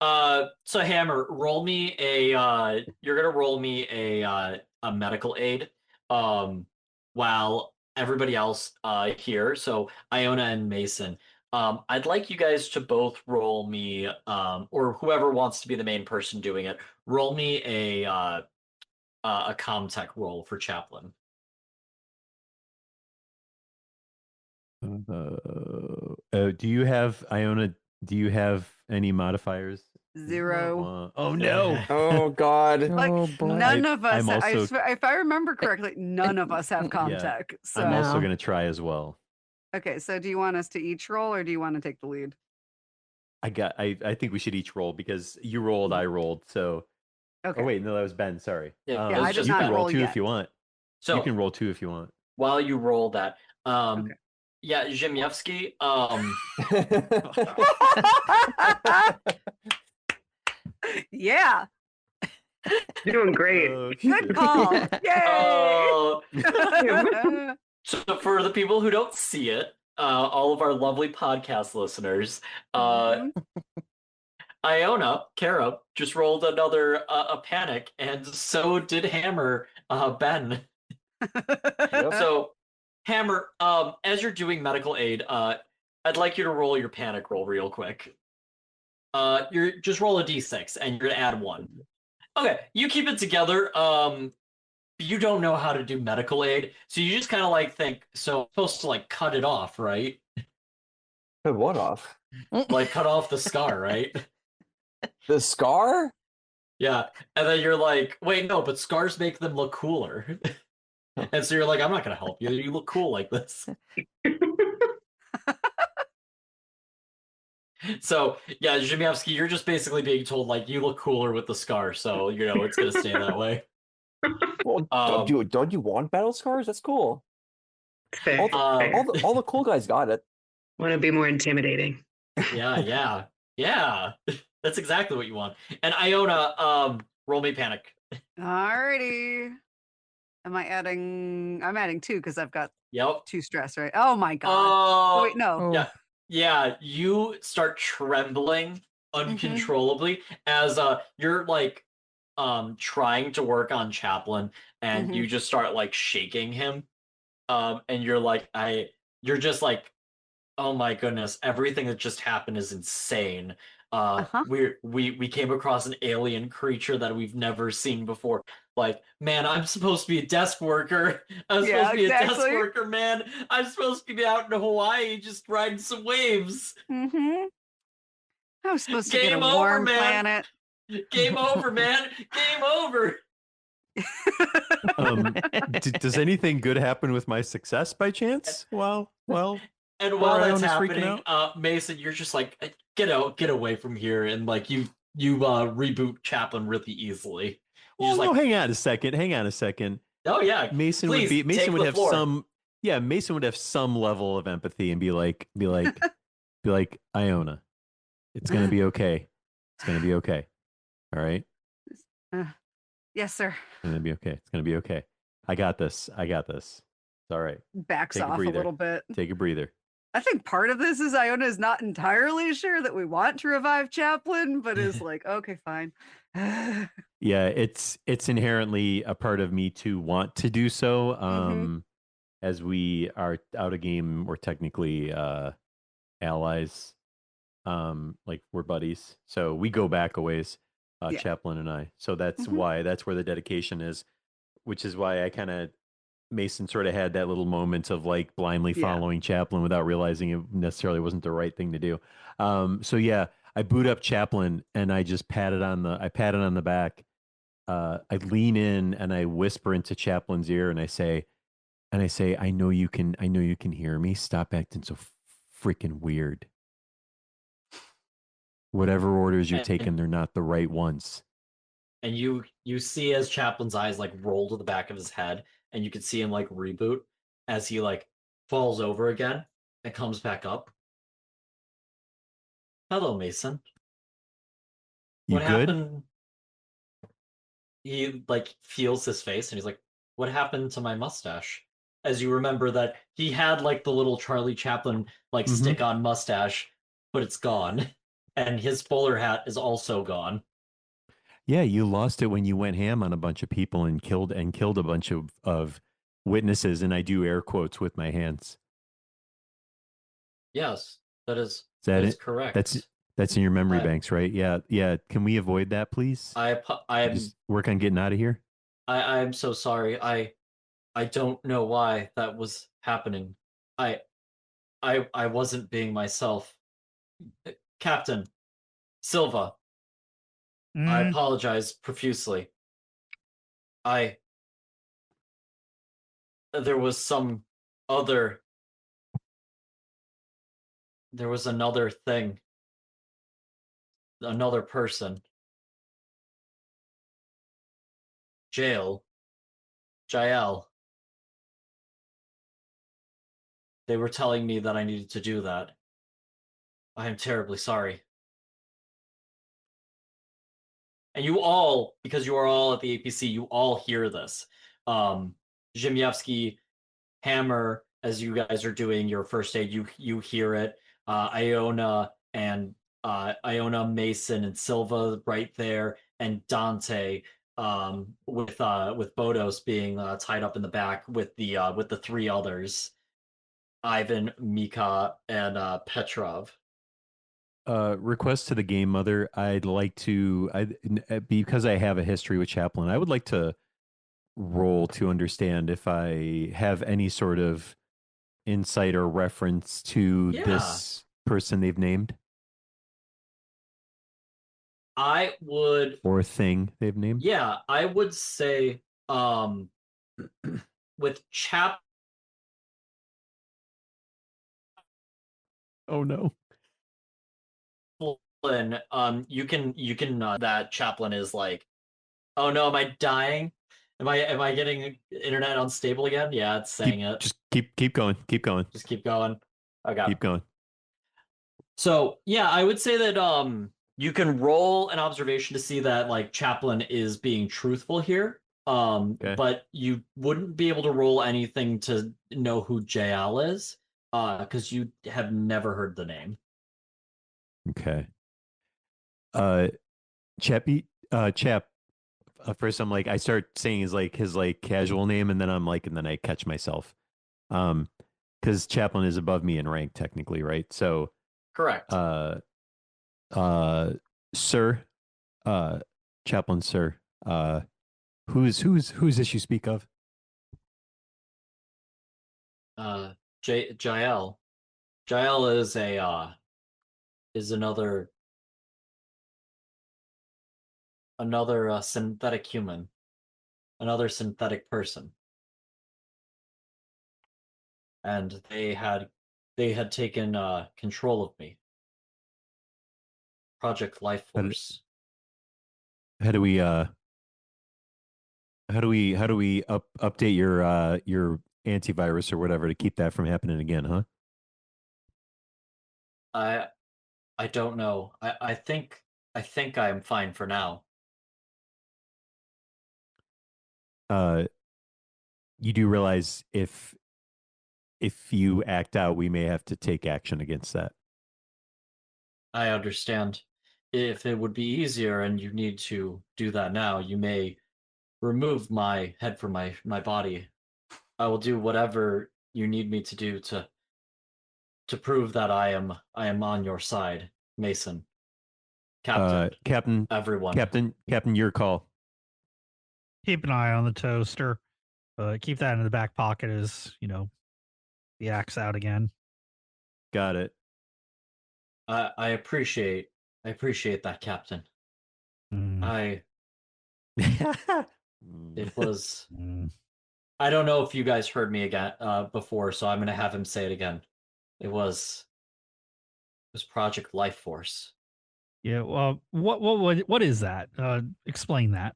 so Hammer, roll me a. You're gonna roll me a medical aid. While everybody else here, so Iona and Mason. I'd like you guys to both roll me, or whoever wants to be the main person doing it, roll me a comtech roll for Chaplin. Do you have Iona? Do you have any modifiers? 0. Oh no! Oh God. Like Oh, boy. none of us. I'm also- if I remember correctly, none of us have Comtech. So I'm also No. going to try as well. okay. So do you want us to each roll, or do you want to take the lead? I think we should each roll because you rolled, I rolled. So Okay. oh wait, no, that was Ben. Sorry. Yeah, Yeah, I did you not can roll roll two yet. if you want. So You can roll two if you want. while you roll that, Okay. yeah, Zhimyevsky, Yeah. You're doing great. Oh, Good shit. call. Yay. So for the people who don't see it, all of our lovely podcast listeners, Mhm. Iona, Kara, just rolled another a panic, and so did Hammer, Ben. So, Hammer, as you're doing medical aid, I'd like you to roll your panic roll real quick. You're just roll a d6, and you're gonna add 1. Okay, you keep it together. You don't know how to do medical aid, so you just kind of like think, so I'm supposed to like cut it off, right? Cut what off? Like cut off the scar, right? The scar? Yeah, and then you're like, wait, no, but scars make them look cooler. And so you're like, I'm not gonna help you. You look cool like this. So yeah, Zhimyevsky, you're just basically being told like you look cooler with the scar, so you know it's gonna stay that way. Well, don't you want battle scars? That's cool. Fair. All the cool guys got it. Want to be more intimidating. Yeah. That's exactly what you want. And Iona, roll me panic. Alrighty. Am I adding? I'm adding 2 because I've got Yep. 2 stress, right? Oh my god. Oh, wait, no. Oh. Yeah. Yeah, you start trembling uncontrollably as you're like trying to work on Chaplin, and you just start like shaking him. And you're just like, oh my goodness, everything that just happened is insane. We came across an alien creature that we've never seen before. Like, man, I'm supposed to be a desk worker. I'm supposed to be a desk worker, man. I'm supposed to be out in Hawaii just riding some waves. I was supposed to get a Game over, warm man. planet. Game over, man. Game over. Does anything good happen with my success by chance? Well, And while that's Iona's freaking happening, Mason, you're just like, get away from here, and like you reboot Chaplin really easily. well, just no, like, hang on a second. oh yeah, Mason please, would take the have floor. Mason would have some level of empathy and be like, Iona, it's gonna be okay. It's gonna be okay. All right. Yes, sir. It's gonna be okay. It's gonna be okay. I got this. I got this. It's all right. Backs Take a off a breather. little bit. Take a breather. I think part of this is Iona is not entirely sure that we want to revive Chaplin, but is like, okay, fine. Yeah, it's inherently a part of me to want to do so. Mhm. As we are out of game, we're technically allies. Like we're buddies. So we go back a ways, Yeah. Chaplin and I. So that's Mhm. why that's where the dedication is, which is why I kind of Mason sort of had that little moment of like blindly Yeah. following Chaplin without realizing it necessarily wasn't the right thing to do. So yeah, I boot up Chaplin and I just pat it on the back. I lean in and I whisper into Chaplin's ear and I say, I know you can hear me. Stop acting so freaking weird. Whatever orders you're taking, And they're not the right ones. and you see as Chaplin's eyes like roll to the back of his head, and you can see him like reboot as he like falls over again and comes back up. Hello, Mason. You What good? happened? He like feels his face and he's like, "What happened to my mustache?" As you remember that he had like the little Charlie Chaplin like Mm-hmm. stick-on mustache, but it's gone, and his bowler hat is also gone. Yeah, you lost it when you went ham on a bunch of people and killed a bunch of witnesses, and I do air quotes with my hands. Yes, Is that that is it? That's correct. that's in your memory I banks, right? Yeah, yeah. Can we avoid that, please? I'm Just work on getting out of here. I'm so sorry. I don't know why that was happening. I I wasn't being myself. Captain Silva, I Mm, apologize profusely. I there was some other there was another thing, another person. Jail, Jael. They were telling me that I needed to do that. I am terribly sorry. And you all, because you are all at the APC, you all hear this. Zhimyevsky, Hammer, as you guys are doing your first aid, you hear it. Iona and Iona, Mason, and Silva right there, and Dante with Bodos being tied up in the back with the three others, Ivan, Mika, and Petrov. Request to the game mother. I'd like to, because I have a history with Chaplin, I would like to roll to understand if I have any sort of insight or reference to Yeah, this person they've named I would. or thing they've named. Yeah, I would say with Chaplin, Oh no. you can that Chaplin is like, oh no, am I dying? Am I getting internet unstable again? Yeah, it's saying it. Keep going. Keep going. Just keep going. Okay. Keep going. So yeah, I would say that you can roll an observation to see that like Chaplin is being truthful here. Okay. But you wouldn't be able to roll anything to know who JL is, because you have never heard the name. Okay. Uh, Chap. First, I'm like, I start saying his like casual name, and then I catch myself. Um, because Chaplin is above me in rank technically, right? So, Correct. uh, uh, sir, uh, Chaplain, sir, who's this you speak of? Jael. Jael is a is another synthetic human, another synthetic person, and they had taken control of me. Project Life How do, Force. how do we how do we update your antivirus or whatever to keep that from happening again, huh? I I don't know. I think I'm fine for now. uh, you do realize if you act out, we may have to take action against that. I understand. If it would be easier and you need to do that now, you may remove my head from my body. I will do whatever you need me to do to prove that I am on your side, Mason, Captain, Captain, everyone. Captain, your call. Keep an eye on the toaster. Keep that in the back pocket as, the axe out again. Got it. I appreciate that, Captain. Mm, It was mm. I don't know if you guys heard me again before, so I'm gonna have him say it again. It was Project Life Force. Yeah. Well, what is that? Explain that.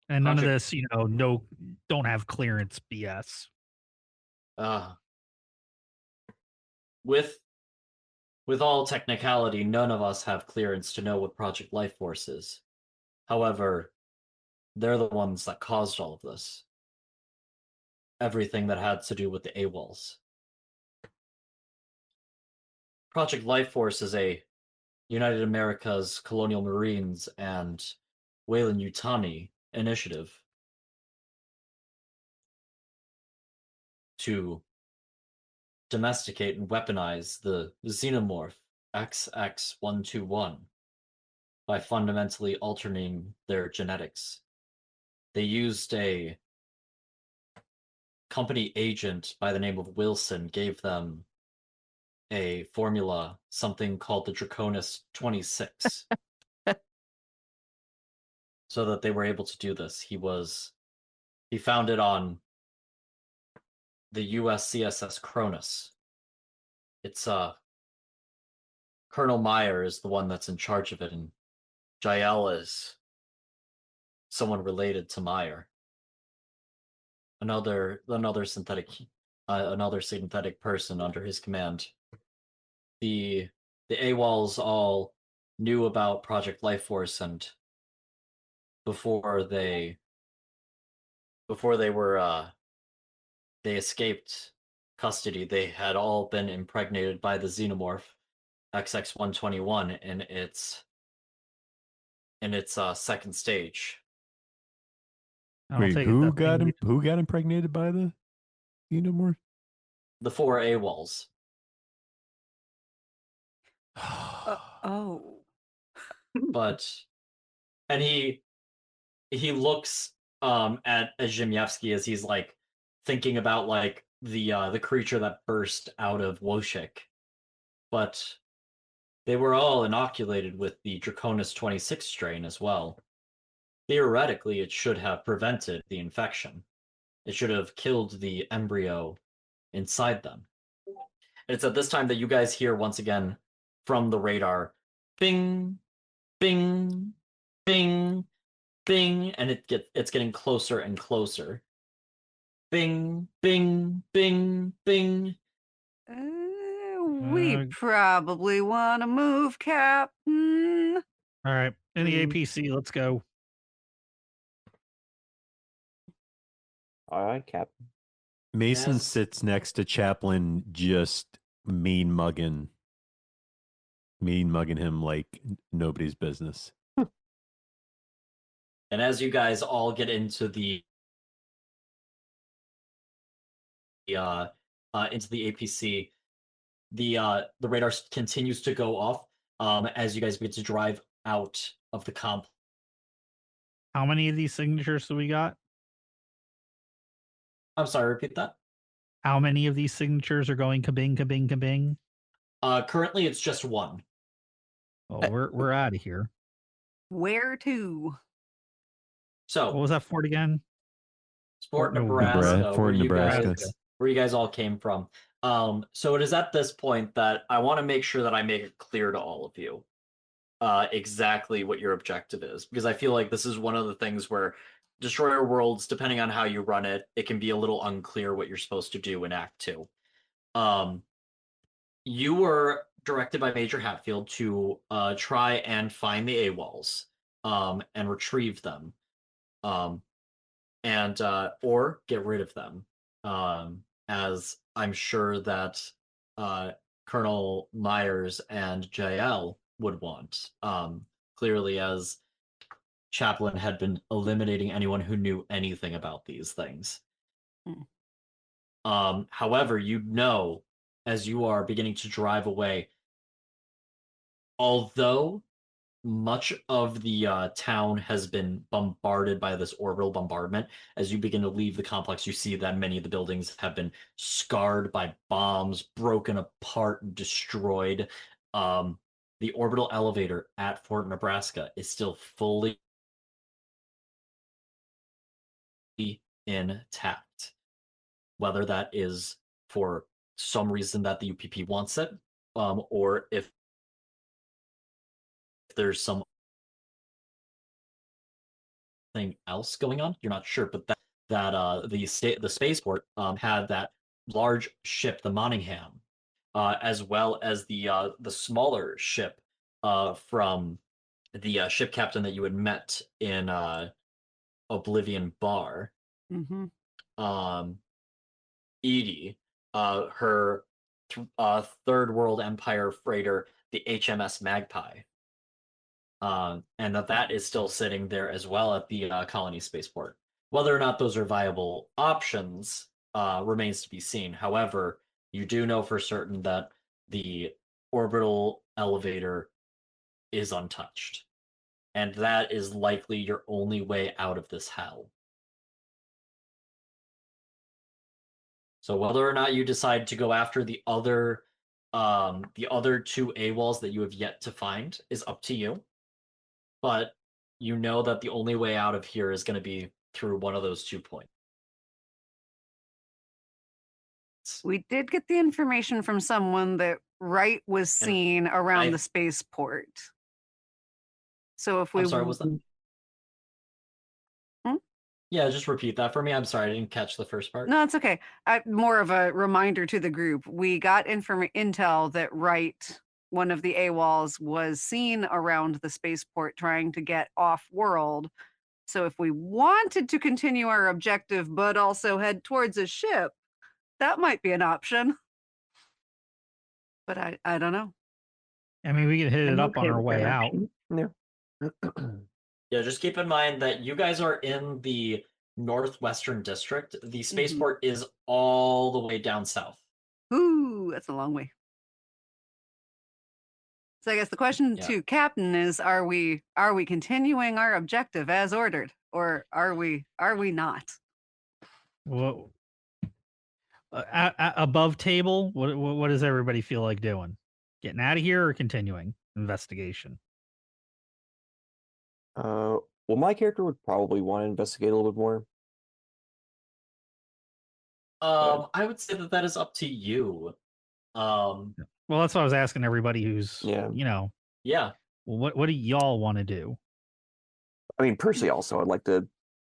And none of Project this, no, don't have clearance BS. uh with all technicality, none of us have clearance to know what Project Life Force is. However, they're the ones that caused all of this. Everything that had to do with the AWOLs. Project Life Force is a United America's Colonial Marines and Weyland-Yutani initiative to domesticate and weaponize the xenomorph XX121 by fundamentally altering their genetics. They used a company agent by the name of Wilson, gave them a formula, something called the Draconis 26, so that they were able to do this. He found it on the US CSS Cronus. It's Colonel Meyer is the one that's in charge of it, and Jael is someone related to Meyer. Another synthetic person under his command. The AWOLs all knew about Project Life Force, and before they were they escaped custody, they had all been impregnated by the xenomorph XX121 in its second stage. I don't Wait, take it that thing. who got impregnated by the xenomorph? The 4 AWOLs. Oh. But and he looks at Zhimyevsky as he's like thinking about like the creature that burst out of Woshik. But they were all inoculated with the Draconis 26 strain as well. Theoretically, it should have prevented the infection. It should have killed the embryo inside them. And it's at this time that you guys hear once again from the radar, bing, bing, bing, bing, and it's getting closer and closer. Bing, bing, bing, bing. We probably want to move, Captain. All right. In the Mm. APC, let's go. All right, Captain. Mason Yes. sits next to Chaplin, just mean mugging him like nobody's business. And as you guys all get into the APC, the radar continues to go off as you guys begin to drive out of the comp. How many of these signatures do we got? I'm sorry, repeat that. How many of these signatures are going kabing, kabing, kabing? Currently, it's just one. Oh, we're out of here. Where to? So, What was that fort again? Fort Nebraska. Nebraska, Fort Nebraska. Where you guys all came from. So it is at this point that I want to make sure that I make it clear to all of you exactly what your objective is, because I feel like this is one of the things where Destroyer Worlds, depending on how you run it, it can be a little unclear what you're supposed to do in Act 2. You were directed by Major Hatfield to try and find the AWOLs and retrieve them. and or get rid of them, as I'm sure that Colonel Myers and JL would want. Clearly, as Chaplin had been eliminating anyone who knew anything about these things. However, as you are beginning to drive away, although much of the town has been bombarded by this orbital bombardment, as you begin to leave the complex, you see that many of the buildings have been scarred by bombs, broken apart, and destroyed. The orbital elevator at Fort Nebraska is still fully intact. Whether that is for some reason that the UPP wants it, or if there's something else going on, you're not sure. But the spaceport had that large ship, the Monningham, as well as the smaller ship from the ship captain that you had met in Oblivion Bar. Edie, her Third World Empire freighter, the HMS Magpie, and that is still sitting there as well at the colony spaceport. Whether or not those are viable options remains to be seen. However, you do know for certain that the orbital elevator is untouched, and that is likely your only way out of this hell. So whether or not you decide to go after the other two AWOLs that you have yet to find is up to you. But you know that the only way out of here is going to be through one of those 2 points. We did get the information from someone that Wright was seen around the spaceport. So if we... I'm sorry, was that? Yeah, just repeat that for me. I'm sorry, I didn't catch the first part. No, it's okay. More of a reminder to the group. We got intel that Wright, one of the AWOLs, was seen around the spaceport trying to get off-world. So if we wanted to continue our objective but also head towards a ship, that might be an option. But I don't know. I mean, we could hit it up on our way out. Yeah. Yeah, just keep in mind that you guys are in the northwestern district. The spaceport is all the way down south. Ooh, that's a long way. So I guess the question to Captain is: Are we continuing our objective as ordered, or are we not? Well, above table, what does everybody feel like doing? Getting out of here or continuing investigation? Well, my character would probably want to investigate a little bit more. I would say that is up to you. Well, that's what I was asking everybody who's, Yeah. Well, what do y'all want to do? I mean, personally, also, I'd like to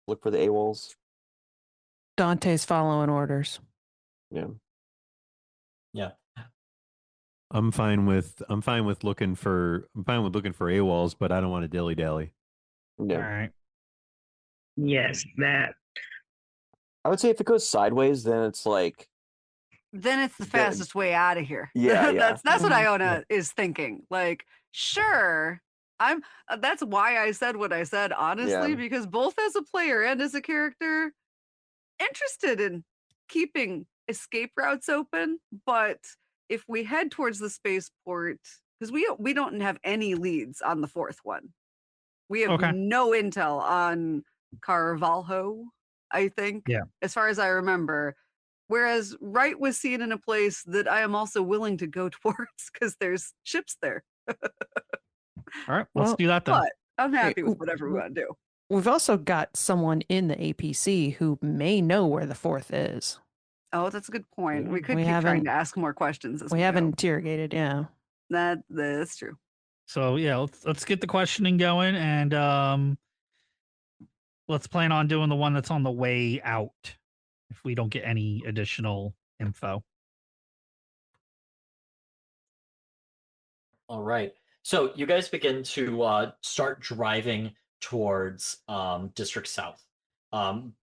look for the AWOLs. Dante's following orders. Yeah. I'm fine with looking for AWOLs, but I don't want to dilly dally. Yeah. All right. Yes, that. I would say if it goes sideways, then it's like. Then it's the fastest way out of here. Yeah, that's what Iona is thinking. Like, sure, that's why I said what I said, honestly, because both as a player and as a character, interested in keeping escape routes open. But if we head towards the spaceport, because we don't have any leads on the fourth one, we have no intel on Carvalho, I think, as far as I remember. Whereas Wright was seen in a place that I am also willing to go towards because there's ships there. All right, let's do that then. But I'm happy with whatever we want to do. We've also got someone in the APC who may know where the fourth is. Oh, that's a good point. We could keep trying to ask more questions. We haven't interrogated, That's true. So yeah, let's get the questioning going, and let's plan on doing the one that's on the way out. If we don't get any additional info. All right. So you guys begin to start driving towards District South,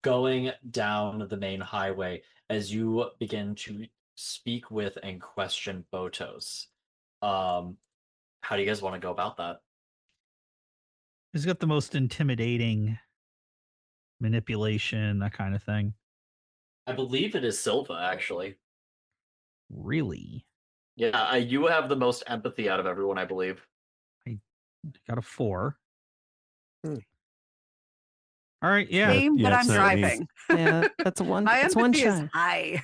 going down the main highway as you begin to speak with and question Botos. How do you guys want to go about that? Who's got the most intimidating manipulation, that kind of thing? I believe it is Silva, actually. Really? Yeah, you have the most empathy out of everyone, I believe. Got a 4. Hmm. All right, yeah. Game, yeah, but I'm it's not me. driving. Yeah, that's one. My That's one empathy is shine. high.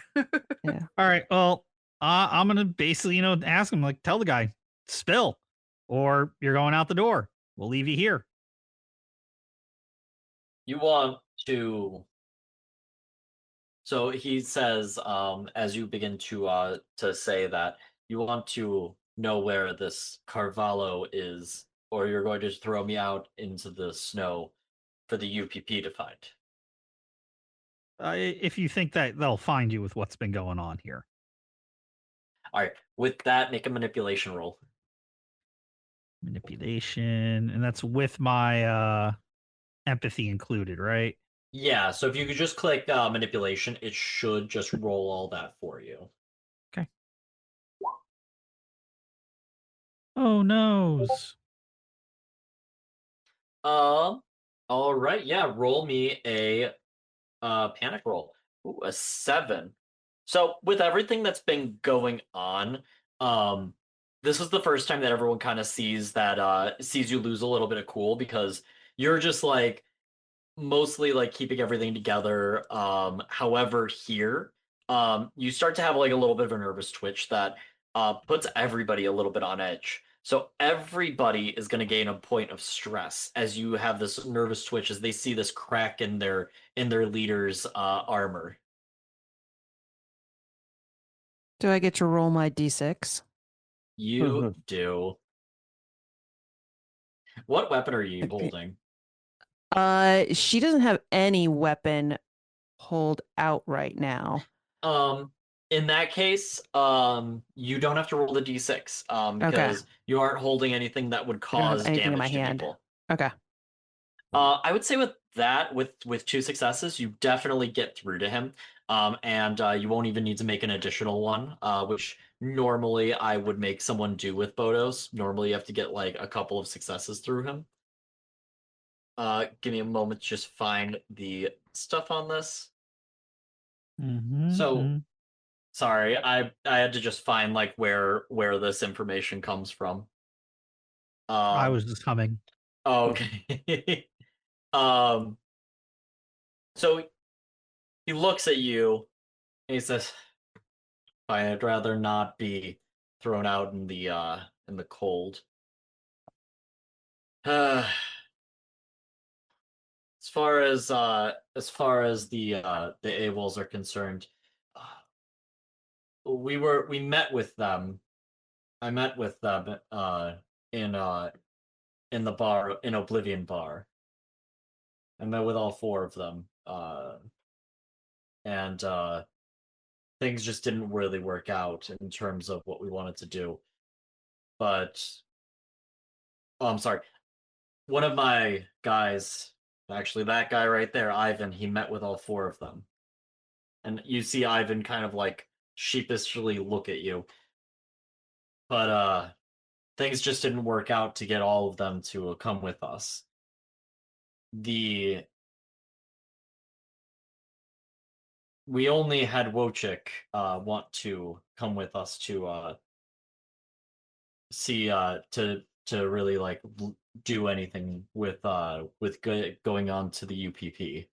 Yeah. All right. Well, I'm gonna basically, ask him, like, tell the guy, spill, or you're going out the door. We'll leave you here. You want to. So he says, as you begin to say that you want to know where this Carvalho is, or you're going to throw me out into the snow for the UPP to find. If you think that they'll find you with what's been going on here. All right. With that, make a manipulation roll. Manipulation, and that's with my empathy included, right? Yeah. So if you could just click manipulation, it should just roll all that for you. Okay. Oh noes. All right. Yeah. Roll me a panic roll. Ooh, a 7. So with everything that's been going on, this is the first time that everyone kind of sees you lose a little bit of cool, because you're just like mostly like keeping everything together. However, here, you start to have like a little bit of a nervous twitch that puts everybody a little bit on edge. So everybody is going to gain a point of stress as you have this nervous twitch as they see this crack in their leader's armor. Do I get to roll my d6? You do. What weapon are you Okay. holding? She doesn't have any weapon pulled out right now. In that case, you don't have to roll the d6, Okay. because you aren't holding anything that would I don't have cause anything in my damage to hand. people. Okay. I would say with that, with 2 successes, you definitely get through to him, and you won't even need to make an additional one, which normally I would make someone do with Bodos. Normally, you have to get like a couple of successes through him. Give me a moment to just find the stuff on this. So, sorry, I had to just find like where this information comes from. I was just humming. Okay. So he looks at you and he says, I'd rather not be thrown out in the cold. As far as the AWOLs are concerned, we met with them. I met with them in the bar, in Oblivion Bar. I met with all 4 of them. And things just didn't really work out in terms of what we wanted to do. But I'm sorry. One of my guys, actually that guy right there, Ivan, he met with all 4 of them. And you see Ivan kind of like sheepishly look at you. But things just didn't work out to get all of them to come with us. We only had Wojcik want to come with us to see to really like do anything with going on to the UPP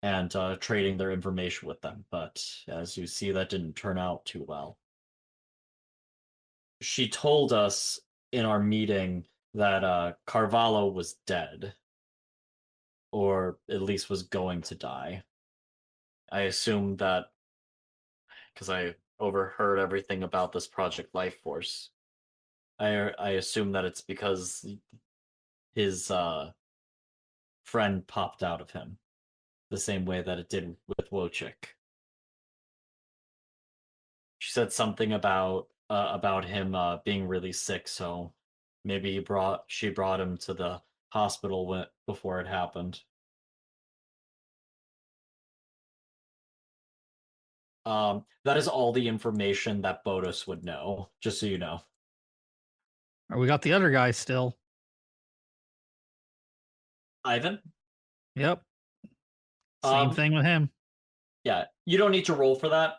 and trading their information with them. But as you see, that didn't turn out too well. She told us in our meeting that Carvalho was dead, or at least was going to die. I assume that because I overheard everything about this Project Life Force. I assume that it's because his friend popped out of him, the same way that it did with Wojcik. She said something about him being really sick, so maybe she brought him to the hospital before it happened. That is all the information that Bodus would know, just so you know. We got the other guy still. Ivan? Yep. Same thing with him. Yeah, you don't need to roll for that.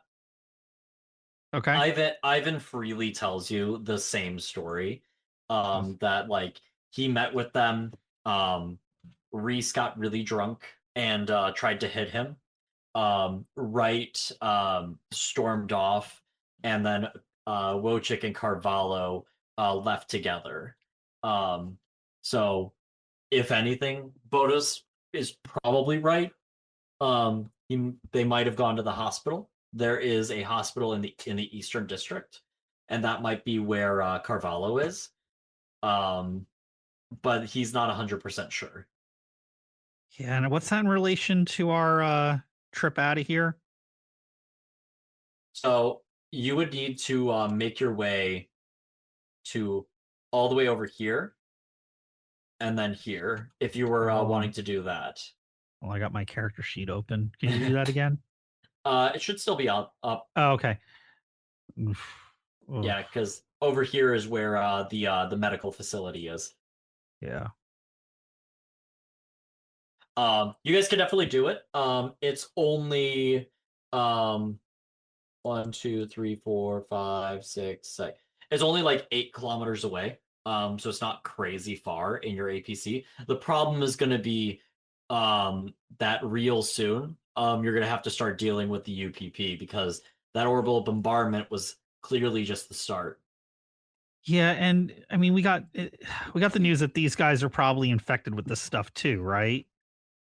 Okay. Ivan freely tells you the same story. That like he met with them. Reese got really drunk and tried to hit him. Wright stormed off, and then Wojcik and Carvalho left together. So if anything, Bodus is probably right. They might have gone to the hospital. There is a hospital in the Eastern District, and that might be where Carvalho is. But he's not 100% sure. Yeah, and what's that in relation to our trip out of here? So you would need to make your way to all the way over here, and then here, if you were wanting to do that. Well, I got my character sheet open. Can you do that again? It should still be up. Oh, okay. Oof. Yeah, because over here is where the medical facility is. Yeah. You guys can definitely do it. It's only 1, 2, 3, 4, 5, 6, 7. It's only like 8 kilometers away. So it's not crazy far in your APC. The problem is going to be that real soon. You're going to have to start dealing with the UPP because that orbital bombardment was clearly just the start. Yeah, and I mean we got the news that these guys are probably infected with this stuff too, right?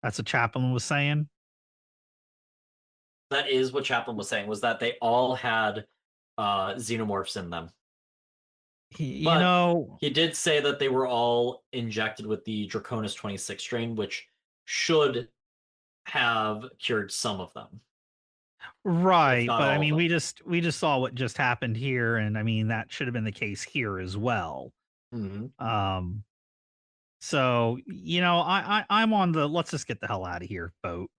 That's what Chaplin was saying. That is what Chaplin was saying, was that they all had xenomorphs in them. He did say that they were all injected with the Draconis 26 strain, which should have cured some of them. Right, but I all of mean them. we just saw what just happened here, and I mean that should have been the case here as well. Mm-hmm. So I'm on the let's just get the hell out of here boat.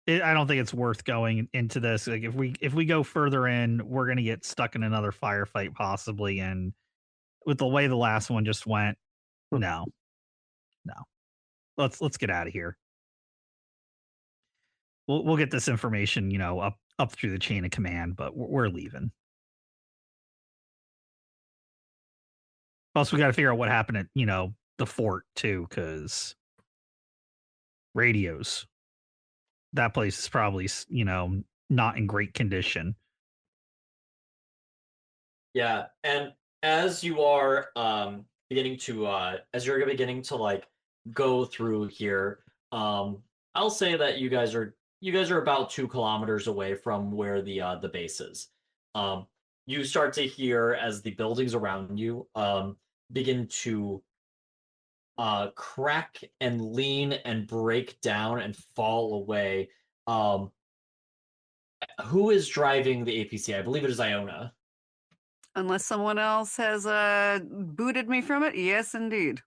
I don't think it's worth going into this. Like if we go further in, we're gonna get stuck in another firefight possibly, and with the way the last one just went, no. Let's get out of here. We'll get this information, up through the chain of command, but we're leaving. Plus, we got to figure out what happened at the fort too, because radios. That place is probably not in great condition. Yeah, and as you are beginning to like go through here, I'll say that you guys are about 2 kilometers away from where the base is. You start to hear as the buildings around you begin to crack and lean and break down and fall away. Who is driving the APC? I believe it is Iona. Unless someone else has booted me from it. Yes, indeed.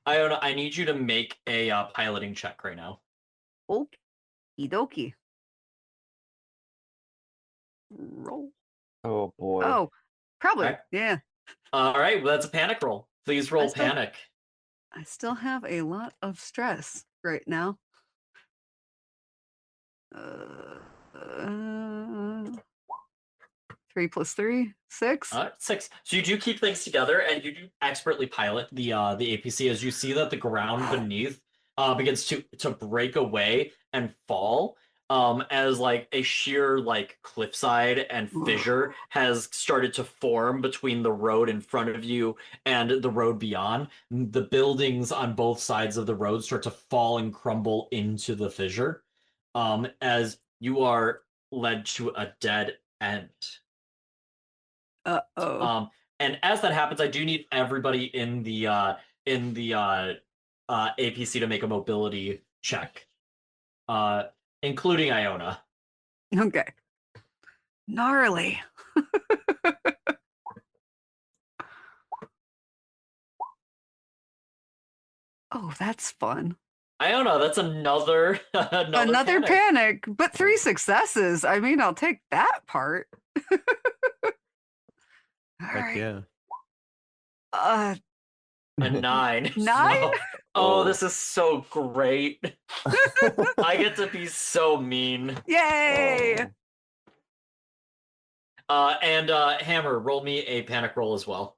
Iona, I need you to make a piloting check right now. Okie dokie. Roll. Oh boy. Oh, probably. Right. Yeah. All right, well, that's a panic roll. Please roll panic. I still have a lot of stress right now. 3 plus 3, 6. 6. So you do keep things together, and you do expertly pilot the APC as you see that the ground beneath begins to break away and fall. As like a sheer like cliffside and fissure has started to form between the road in front of you and the road beyond. The buildings on both sides of the road start to fall and crumble into the fissure, as you are led to a dead end. And as that happens, I do need everybody in the APC to make a mobility check, including Iona. Okay. Gnarly. Oh, that's fun. I don't know. That's another Another panic. panic, but 3 successes. I mean, I'll take that part. All Heck right. yeah. A 9. 9? Oh, this is so great. I get to be so mean. Yay! And Hammer, roll me a panic roll as well.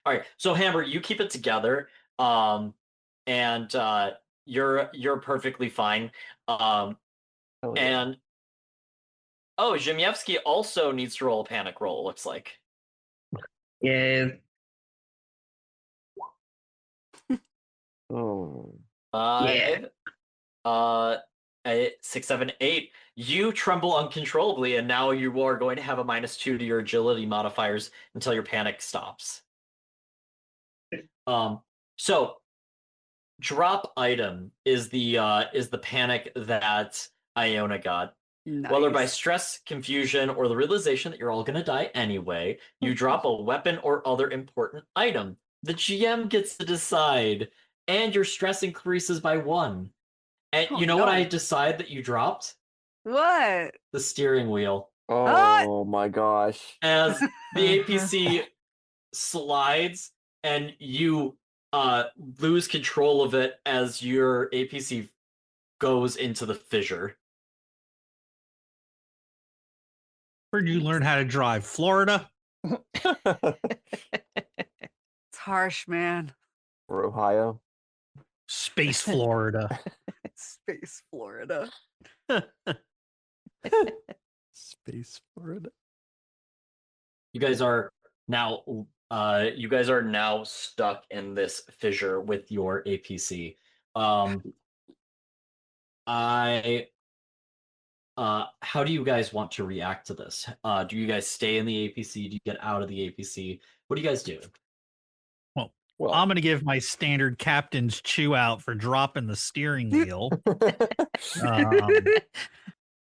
All right, so Hammer, you keep it together, and you're perfectly fine. And Zhimyevsky also needs to roll a panic roll. It looks like. Yeah. Oh. 5, 6, 7, 8. You tremble uncontrollably, and now you are going to have a -2 to your agility modifiers until your panic stops. So drop item is the panic that Iona got. Nice. Whether by stress, confusion, or the realization that you're all gonna die anyway, you drop a weapon or other important item. The GM gets to decide, and your stress increases by 1. And Oh, you know what I no. decide that you dropped? What? The steering wheel. Oh my gosh. As the APC slides and you lose control of it as your APC goes into the fissure. Where'd you learn how to drive? Florida? It's harsh, man. Or Ohio. Space Florida. Space Florida. Space Florida. You guys are now stuck in this fissure with your APC. How do you guys want to react to this? Do you guys stay in the APC? Do you get out of the APC? What do you guys do? Well, I'm going to give my standard captain's chew out for dropping the steering wheel.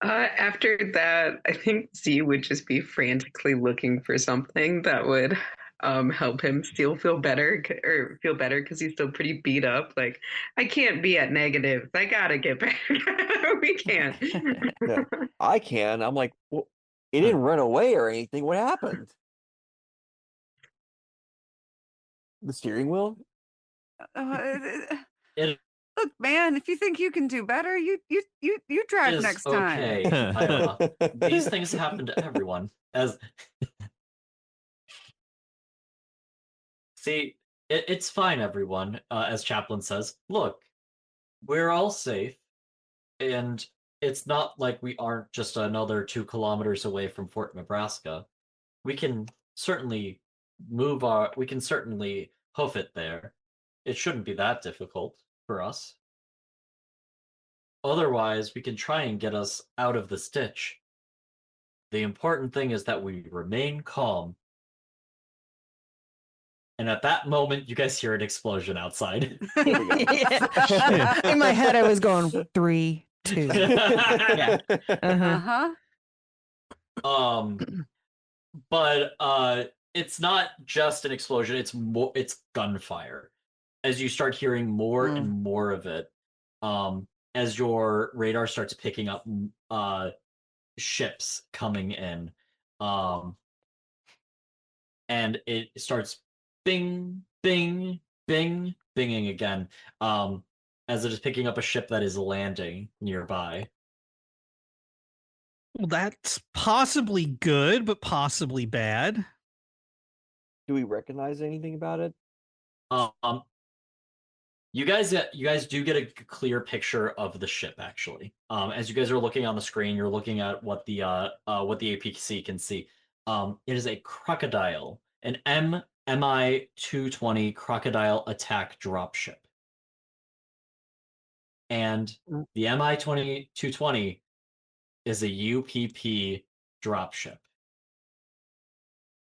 After that, I think Z would just be frantically looking for something that would help him still feel better because he's still pretty beat up. Like, I can't be at negatives. I gotta get back. We can't. Yeah, I can. I'm like, well, it didn't run away or anything. What happened? The steering wheel? It Look, man, if you think you can do better, you drive is next time. okay. Iona. These things happen to everyone. See, it's fine, everyone. As Chaplain says, look, we're all safe, and it's not like we aren't just another 2 kilometers away from Fort Nebraska. We can certainly we can certainly hoof it there. It shouldn't be that difficult for us. Otherwise, we can try and get us out of the stitch. The important thing is that we remain calm. And at that moment, you guys hear an explosion outside. Yeah. In my head, I was going 3, 2. Yeah. Uh-huh. But it's not just an explosion, it's gunfire. As you start hearing more and more of it, as your radar starts picking up ships coming in, and it starts bing, bing, bing, binging again, as it is picking up a ship that is landing nearby. Well, that's possibly good, but possibly bad. Do we recognize anything about it? You guys do get a clear picture of the ship, actually. As you guys are looking on the screen, you're looking at what the APC can see. It is a crocodile, an MI-220 crocodile attack dropship. And the MI-220 is a UPP dropship.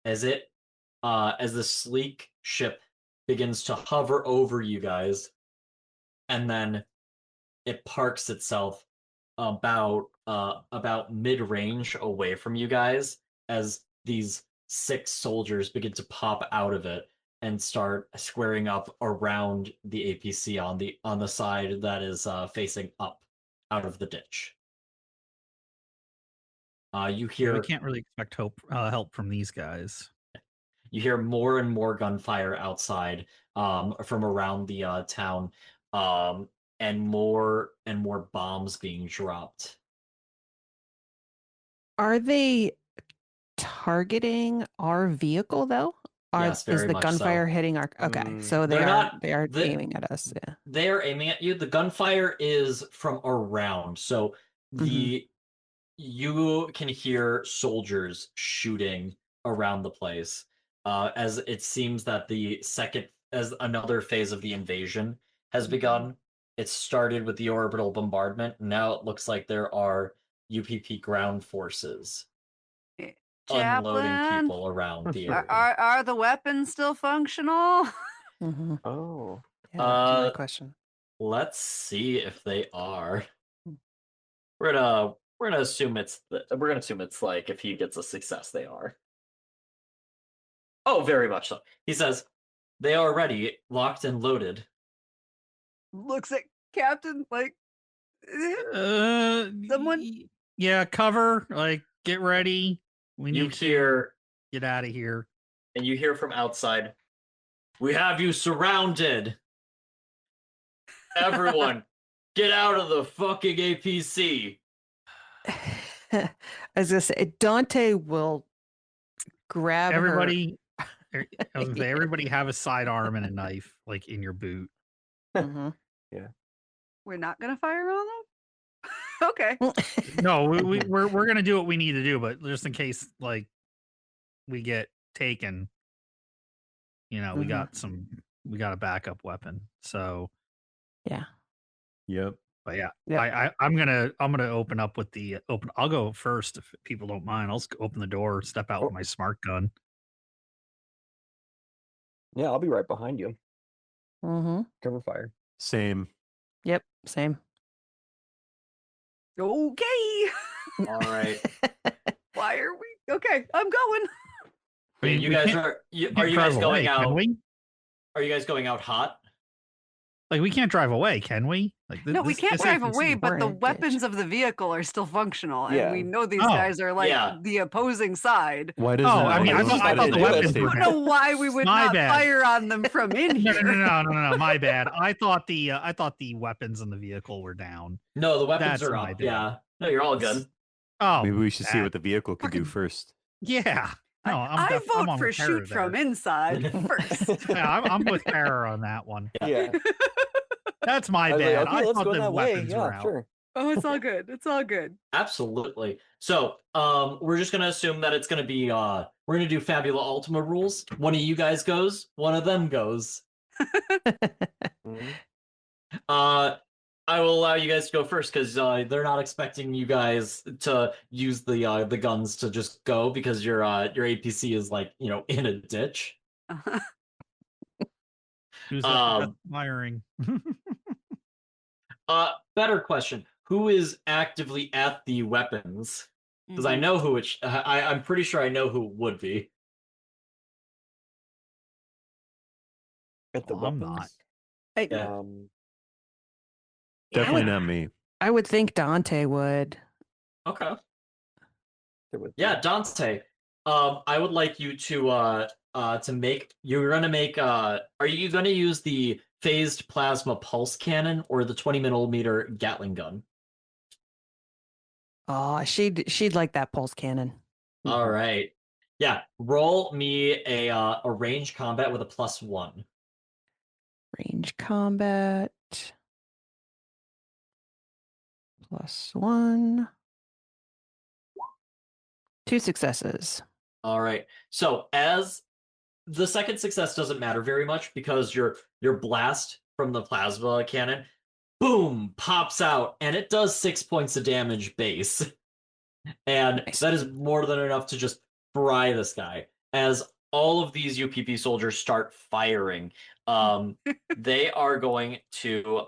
As the sleek ship begins to hover over you guys, and then it parks itself about mid-range away from you guys as these 6 soldiers begin to pop out of it and start squaring up around the APC on the side that is facing up out of the ditch. You Yeah, hear we can't really expect help from these guys. you hear more and more gunfire outside from around the town, and more bombs being dropped. Are they targeting our vehicle though? Yes, Is very the much gunfire so. hitting our? Okay, so They're not they are the, aiming at us. Yeah. They are aiming at you. The gunfire is from around, so the you can hear soldiers shooting around the place. As it seems that as another phase of the invasion has begun. It started with the orbital bombardment. Now it looks like there are UPP ground forces unloading Chaplain, people around the area. are the weapons still functional? Mm-hmm. Oh. Yeah, that's my question. Let's see if they are. Hmm. We're gonna assume it's like if he gets a success, they are. Oh, very much so. He says they are ready, locked and loaded. Looks at Captain like someone. Yeah, cover. Like, get ready. We You need hear to get out of here. and you hear from outside, "We have you surrounded. Everyone, get out of the fucking APC." I was gonna say Dante will grab Everybody, I was gonna say, Yeah. everybody have a sidearm and a knife, like in your boot. her. Mm-hmm. We're not gonna fire on them. Okay. No, we're gonna do what we need to do, but just in case, like, we get taken, we got a backup weapon. So, Yeah. Yep. but yeah, Yep. I'm gonna open up with the open. I'll go first if people don't mind. I'll just open the door, step out with my smart gun. Yeah, I'll be right behind you. Mm-hmm. Cover fire. Same. Yep. Same. Okay. All right. Why are we? Okay, I'm going. I mean, you we guys can't- are we you, can't are you drive guys going away, can out? we? Are you guys going out hot? Like, we can't drive away, can we? Like, No, we can't this drive APC away, but the We're in a ditch. weapons of the vehicle are still functional, and we Yeah. know these Oh. guys are like Yeah. the opposing side. Why doesn't Oh, I mean, I anyone- thought why the doesn't anyone weapons stay were I back? don't know why we would My not bad. fire on them from in No, here. no, my bad. I thought the weapons in the vehicle were down. No, the weapons That's are my up. bad. Yeah. No, you're all good. Oh, Maybe we should see that- what the vehicle can do fucking- first. Yeah. No, I'm I vote on for with Tara shoot from there. inside first. Yeah, I'm with Tara on that one. Yeah. That's my I was bad. like, okay, I let's thought go the that way. weapons were Yeah, out. sure. Oh, it's all good. It's all good. Absolutely. So, we're just gonna assume that it's gonna be we're gonna do Fabula Ultima rules. One of you guys goes, one of them goes. Mhm. I will allow you guys to go first because they're not expecting you guys to use the guns to just go because your APC is like in a ditch. Who's firing? Better question: who is actively at the weapons? Because I know who it. I'm pretty sure I know who it would be. At the Well, I'm weapons. Yeah. Definitely not me. I would think Dante would. Okay. there would be. Yeah, Dante. I would like you to make. You're gonna make. Are you gonna use the phased plasma pulse cannon or the 20 millimeter Gatling gun? Oh, she'd like that pulse cannon. All right. Yeah. Roll me a range combat with a +1. Range combat. +1. 2 successes. All right. So as the second success doesn't matter very much because your blast from the plasma cannon, boom, pops out and it does 6 points of damage base. And Nice. that is more than enough to just fry this guy. As all of these UPP soldiers start firing, they are going to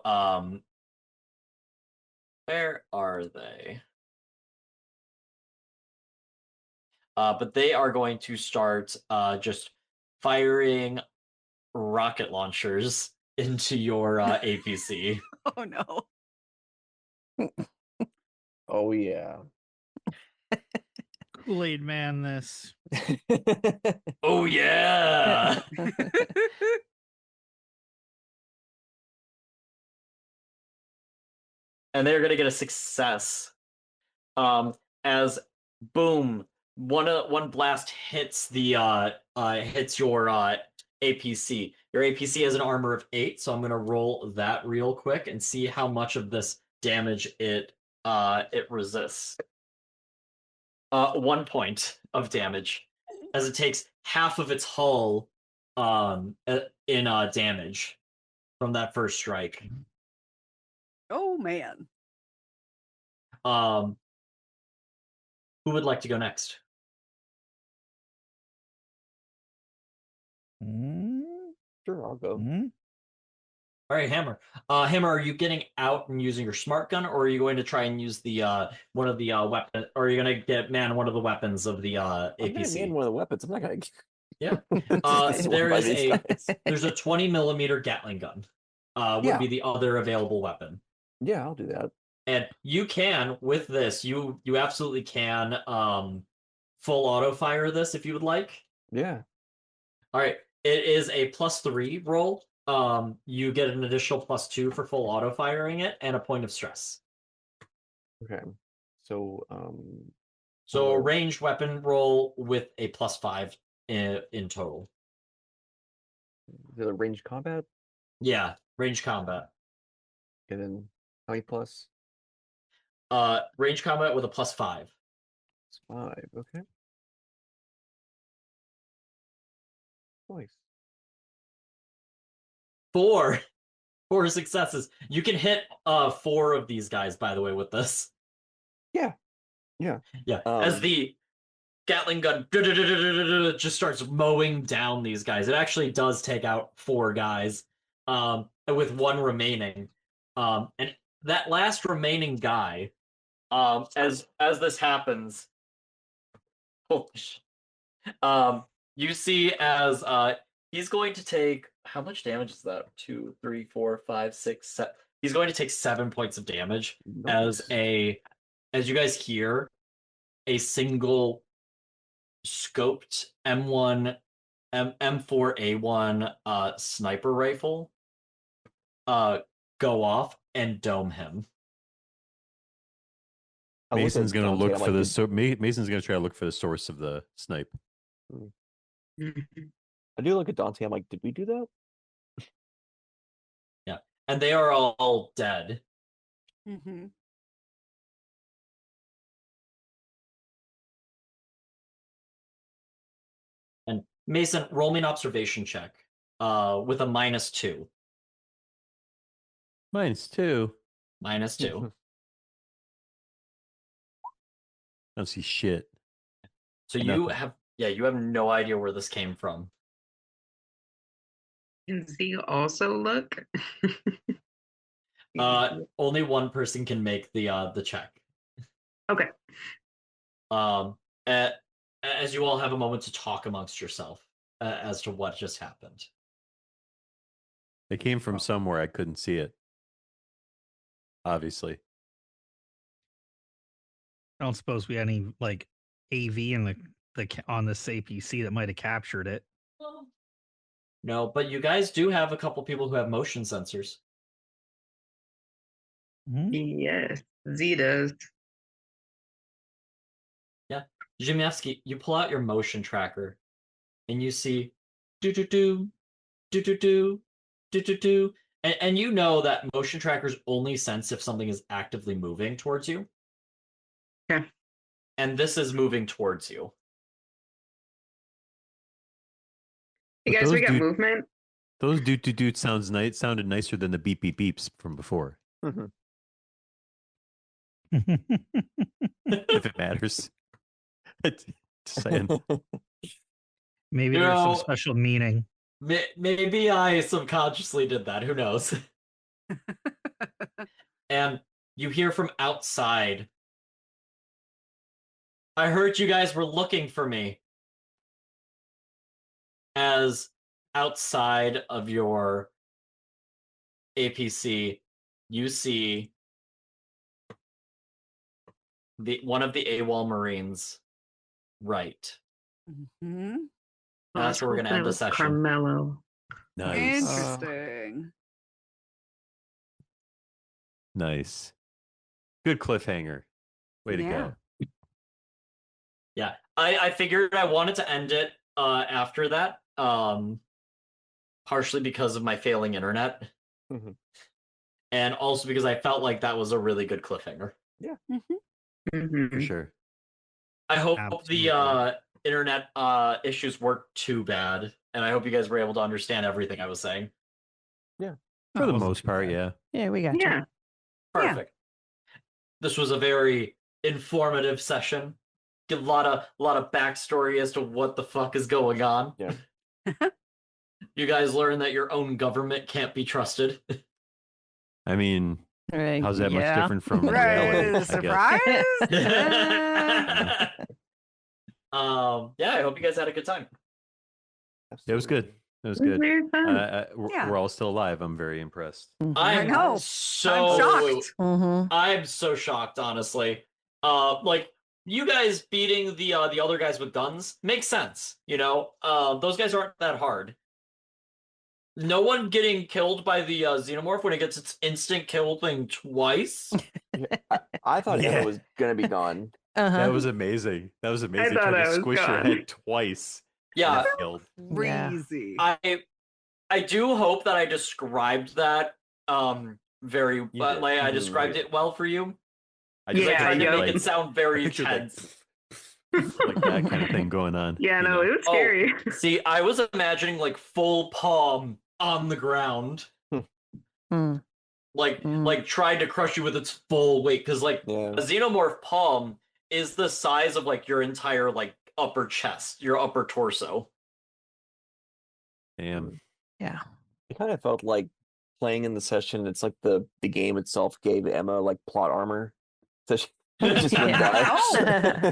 where are they? But they are going to start just firing rocket launchers into your APC. Oh no. Oh yeah. Kool-Aid man this. Oh yeah. And they're gonna get a success. As boom, one blast hits the hits your APC. Your APC has an armor of 8, so I'm gonna roll that real quick and see how much of this damage it resists. 1 point of damage, as it takes half of its hull in damage from that first strike. Oh man. Um, who would like to go next? Sure, I'll go. All right, Hammer. Hammer, are you getting out and using your smart gun, or are you going to try and use the one of the weapon, or are you going to get one of the weapons of the I'm gonna APC? man one of the weapons. I'm not gonna. Yeah. Just There by is these guys. there's a 20 millimeter Gatling gun. Would Yeah. be the other available weapon. Yeah, I'll do that. And you can, with this, you absolutely can full auto fire this if you would like. Yeah. All right. It is a +3 roll. You get an additional +2 for full auto firing it and a point of stress. Okay. So So a for- ranged weapon roll with a +5 in total. the ranged combat, Yeah, ranged combat. and then how many plus? Range combat with a +5. It's 5. Okay. Nice. 4 successes. You can hit 4 of these guys, by the way, with this. Yeah. Yeah. Yeah. As the Gatling gun just starts mowing down these guys. It actually does take out 4 guys, with 1 remaining. And that last remaining guy, as this happens, you see as he's going to take, how much damage is that? 2, 3, 4, 5, 6, 7. He's going to take 7 points of damage Nice. as you guys hear a single scoped M4A1 sniper rifle go off and dome him. I looked Mason's at gonna Dante, look I'm for like, the "Did- so Mason's gonna try to look for the source of the snipe. I do look at Dante. I'm like, did we do that? Yeah, and they are all dead. Mm-hmm. And Mason, roll me an observation check with a -2. -2. -2. I don't see shit. So And you nothing. you have no idea where this came from. Can Z also look? Only one person can make the check. Okay. As you all have a moment to talk amongst yourself as to what just happened. It came from somewhere. I couldn't see it. Obviously. I don't suppose we had any like AV in the on this APC that might have captured it. No, but you guys do have a couple people who have motion sensors. Yes, Z does. Yeah. Zimyevsky, you pull out your motion tracker and you see do-do-do, do-do-do, do-do-do. And you know that motion trackers only sense if something is actively moving towards you. Okay. And this is moving towards you. Hey But guys, those we got dude- movement. Those doot sounded nicer than the beep beep beeps from before. If it matters. Just saying. Maybe You there's some know- special meaning. Maybe I subconsciously did that. Who knows? And you hear from outside, I heard you guys were looking for me. As outside of your APC, you see one of the AWOL Marines right. Mhm. That's where we're gonna end the session. Carmelo. Nice. Interesting. Nice. Good cliffhanger. Way to Yeah. go. Yeah, I figured I wanted to end it after that, partially because of my failing internet, Mhm. and also because I felt like that was a really good cliffhanger. For sure. I hope Absolutely. the internet issues weren't too bad, and I hope you guys were able to understand everything I was saying. For the wasn't most too part, bad. yeah. Yeah, we got you. Yeah. Perfect. This was a very informative session. Get a lot of backstory as to what the fuck is going on. Yeah. You guys learn that your own government can't be trusted. I mean, Right, how's that much yeah. different from Right. reality? I guess. Surprise. Yeah, I hope you guys had a good time. It was good. It was It was good. very fun. Yeah. We're all still alive. I'm very impressed. I'm know. so shocked. Mm-hmm. I'm so shocked, honestly. Like you guys beating the other guys with guns makes sense. You know, those guys aren't that hard. No one getting killed by the xenomorph when it gets its instant kill thing twice. I thought Yeah. Emma was gonna be gone. Uh-huh. That was amazing. That was amazing. thought Trying I to was squish your gone. head twice. Yeah, and it killed. Crazy. I do hope that I described that very You but did. like I Mhm. described it well for you. I Because I Yeah, tried to yeah. make it sound very pictured, like, tense. like that kind of thing going on. Yeah, you no, know? it was scary. See, I was imagining like full palm on the ground. Mm. Like tried to crush you with its full weight. Because like Yeah. a xenomorph palm is the size of like your entire like upper chest, your upper torso. Damn. Yeah. It kind of felt like playing in the session. It's like the game itself gave Emma like plot armor, so she just wouldn't die. Oh.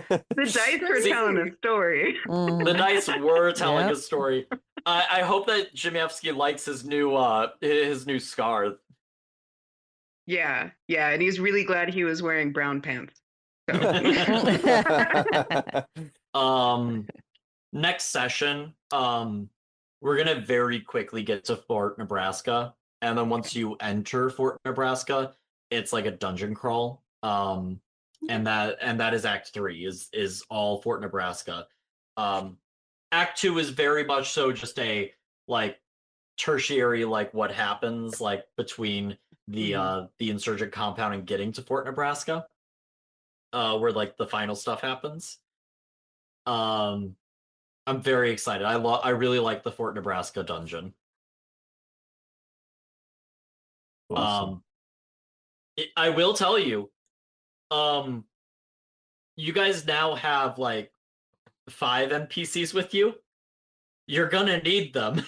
The dice were See- telling a story. Mhm. The dice were telling Yep. a story. I hope that Jimievsky likes his new scar. Yeah, and he's really glad he was wearing brown pants. So. Next session, we're gonna very quickly get to Fort Nebraska, and then once you enter Fort Nebraska, it's like a dungeon crawl. And that is Act 3 is all Fort Nebraska. Act 2 is very much so just a like tertiary like what happens like between the insurgent compound and getting to Fort Nebraska, where like the final stuff happens. I'm very excited. I really like the Fort Nebraska dungeon. Awesome. I will tell you, you guys now have like 5 NPCs with you. You're gonna need them.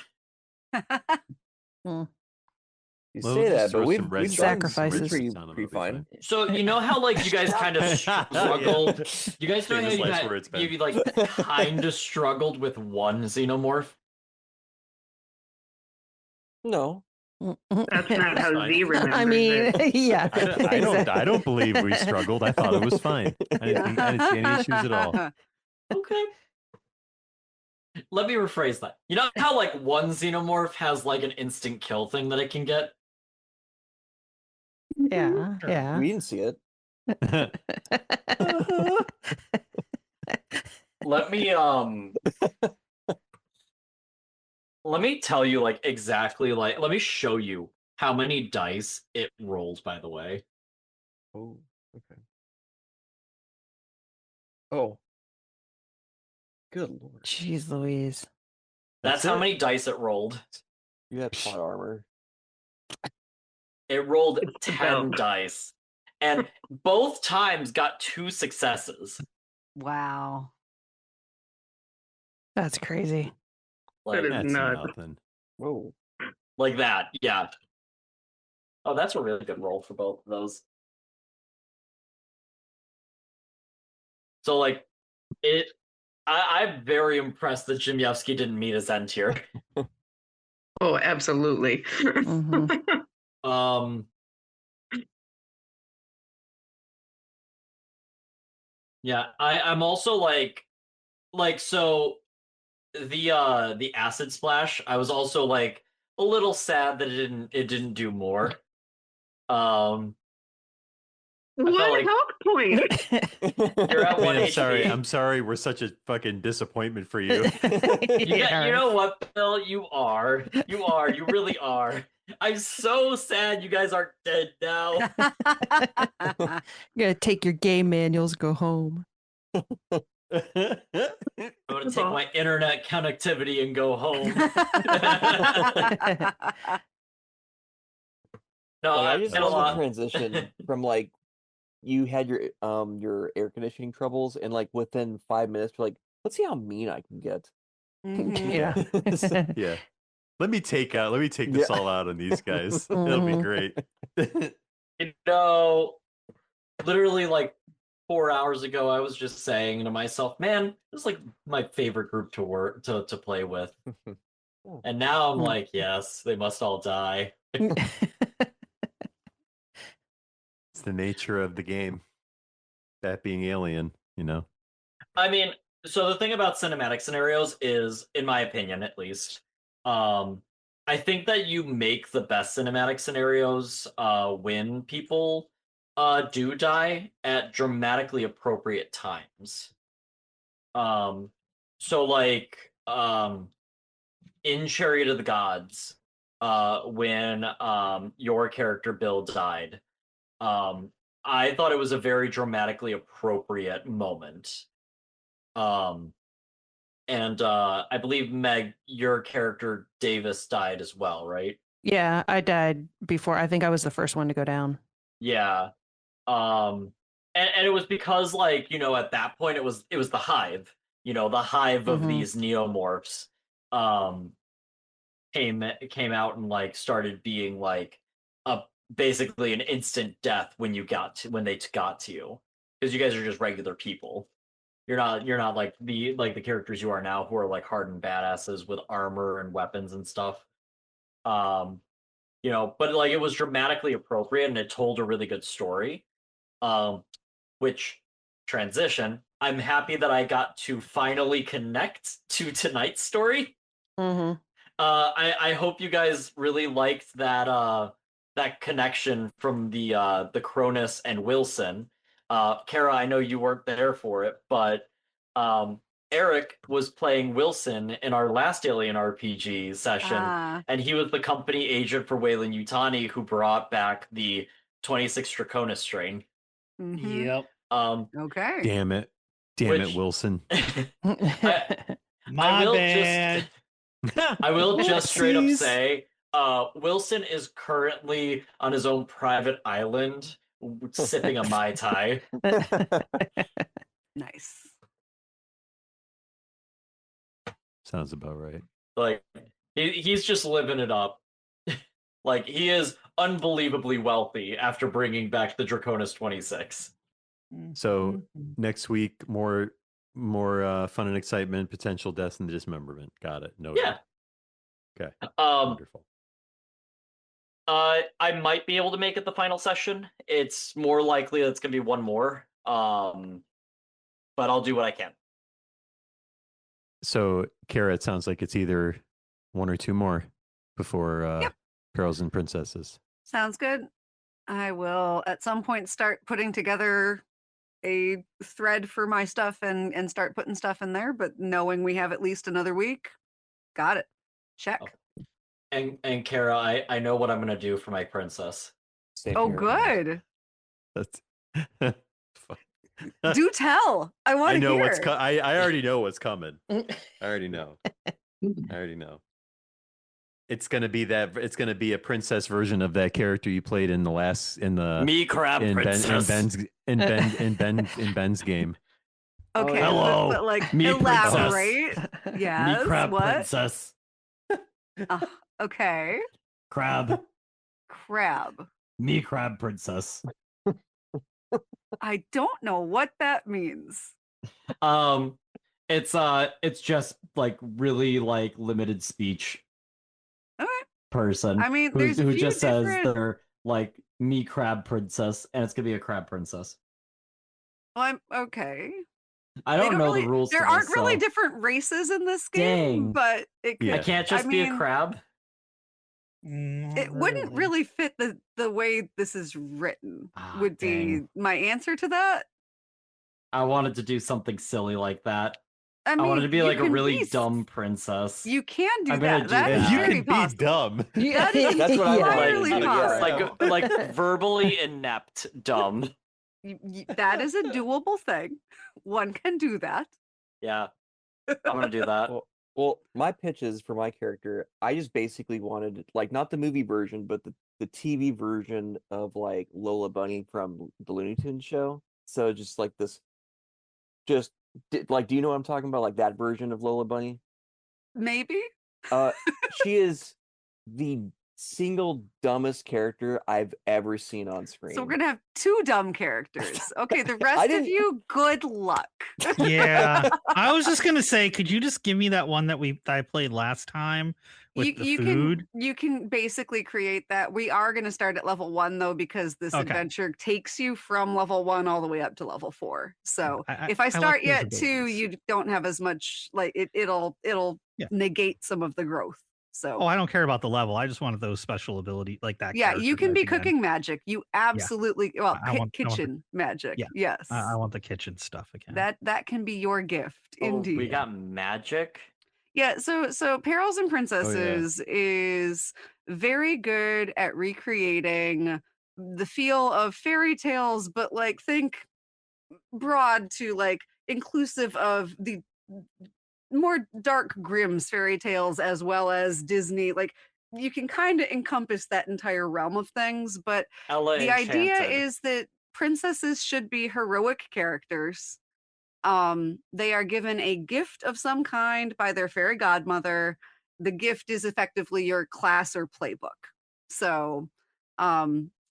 You Well, say just that, throw but we've some red done Sacrifices. pretty on 'em, it'll be fine. So you know how like you guys kind of struggled. You guys know how Famous you, last words, Ben. you like kind of struggled with one xenomorph. No, That's not how Fine. Z remembers I mean, it. yeah. I don't believe we struggled. I thought it was fine. I didn't see any issues at all. Okay. Let me rephrase that. You know how like one xenomorph has like an instant kill thing that it can get? Yeah, yeah. we didn't see it. Let me tell you like exactly like let me show you how many dice it rolled, by the way. Oh, okay. Oh, good lord! Jeez Louise. That's how many dice it rolled. You had plot armor. It rolled It's the 10 belt. dice. And both times got 2 successes. Wow. That's crazy. Like, That is That's nuts. nothing. Whoa. like that, yeah. Oh, that's a really good roll for both of those. So like I'm very impressed that Jimievsky didn't meet his end here. Oh, absolutely. Mhm. Yeah, I'm also so the acid splash, I was also like a little sad that it didn't do more. I felt One like health point. you're at one Man, HP. I'm sorry. We're such a fucking disappointment for you. You know what, Bill? You are. You really are. I'm so sad you guys aren't dead now. You gotta take your game manuals, go home. I'm gonna take my internet connectivity and go home. No, Like, I I've just been a love the lot. transition from like you had your air conditioning troubles, and like within 5 minutes, you're like, let's see how mean I can get. Mhm. Yeah. Yeah. Let me take Yeah. this all out on these guys. It'll be Mhm. great. You know, literally like 4 hours ago, I was just saying to myself, "Man, this is like my favorite group to work to play with." And now I'm Mm. like, "Yes, they must all die." It's the nature of the game. That being alien, you know. I mean, so the thing about cinematic scenarios is, in my opinion at least, um, I think that you make the best cinematic scenarios when people do die at dramatically appropriate times. Um, so like in Chariot of the Gods, when your character Bill died, um, I thought it was a very dramatically appropriate moment. Um, and I believe Meg, your character Davis died as well, right? Yeah, I died before. I think I was the first one to go down. Yeah. And it was because like, at that point it was the hive, the hive of Mhm. these neomorphs um came out and like started being like a basically an instant death when they got to you, because you guys are just regular people. You're not like the characters you are now, who are like hardened badasses with armor and weapons and stuff. Um, but like it was dramatically appropriate and it told a really good story. Um, which transition, I'm happy that I got to finally connect to tonight's story. Mhm. I hope you guys really liked that connection from the Cronus and Wilson. Kara, I know you weren't there for it, but um, Eric was playing Wilson in our last Alien RPG session, Ah, and he was the company agent for Wayland Yutani, who brought back the 26 Draconis strain. mhm. Yep. Okay. Damn it. Damn it, Which Wilson. I My will bad. I will just straight up Whoopsies. say, Wilson is currently on his own private island sipping a Mai Tai. Nice. Sounds about right. Like he's just living it up. Like he is unbelievably wealthy after bringing back the Draconis 26. So next week, more fun and excitement, potential death and dismemberment. Got it. Noted. Yeah. Okay. Um Wonderful. I might be able to make it the final session. It's more likely that it's gonna be one more. But I'll do what I can. So, Kara, it sounds like it's either one or two more before Yep. Pearls and Princesses. Sounds good. I will at some point start putting together a thread for my stuff and start putting stuff in there, but knowing we have at least another week, got it. Check. Oh. And Kara, I know what I'm gonna do for my princess. Same Oh, here. good. That's Do tell. I want I to know hear. what's I already know what's coming. I already know. I already know. It's gonna be a princess version of that character you played in the Me crab in princess. Ben's game. Okay, Hello, but like me elaborate. princess. Yes. Me crab what? princess. Okay. Crab. Crab. Me crab princess. I don't know what that means. It's just like really like limited speech. Okay. person. I mean, who, there's a who few just says different. they're like me crab princess, and it's gonna be a crab princess. Well, I'm okay. I They don't don't know really. the rules There to aren't this, really so different races in this game, Dang. but it could. Yeah. I can't just I be a mean, crab. it wouldn't really fit the way this is written. Ah, Would be dang. my answer to that. I wanted to do something silly like that. I I wanted mean, to be you like a can really be. dumb princess. You can do I'm gonna that. do That is that. You very can be possible. dumb. That is That's what I wanted entirely to do, yeah. possible. like verbally inept dumb. That is a doable thing. One can do that. Yeah, I'm gonna do that. Well, my pitches for my character, I just basically wanted like not the movie version, but the TV version of like Lola Bunny from the Looney Tunes show. So just like this, like, do you know what I'm talking about? Like that version of Lola Bunny. Maybe. She is the single dumbest character I've ever seen on screen. So we're gonna have two dumb characters. Okay, the rest of didn't- you, good luck. Yeah. I was just gonna say, could you just give me that one that I played last time with the food? You can basically create that. We are gonna start at level 1 though, because this Okay. adventure takes you from level 1 all the way up to level 4. So if I like start those you at 2, abilities. you don't have as much like it'll Yeah. negate some of the growth. So Oh, I don't care about the level. I just wanted those special ability like that. yeah, you character can type be again. cooking magic. You absolutely well I want the- kitchen magic. Yeah. Yes. I want the kitchen stuff again. That can be your gift, Oh, indeed. we got magic. Yeah, so Perils and Princesses is very good at recreating the feel of fairy tales, but like think broad to like inclusive of the more dark Grimm's fairy tales as well as Disney. Like you can kind of encompass that entire realm of things, but Ella the idea Enchanted. is that princesses should be heroic characters. They are given a gift of some kind by their fairy godmother. The gift is effectively your class or playbook. So,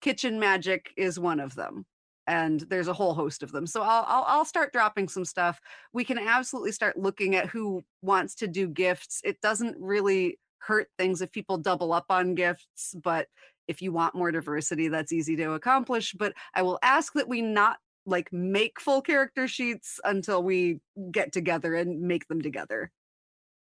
kitchen magic is one of them, and there's a whole host of them. So I'll start dropping some stuff. We can absolutely start looking at who wants to do gifts. It doesn't really hurt things if people double up on gifts, but if you want more diversity, that's easy to accomplish. But I will ask that we not like make full character sheets until we get together and make them together.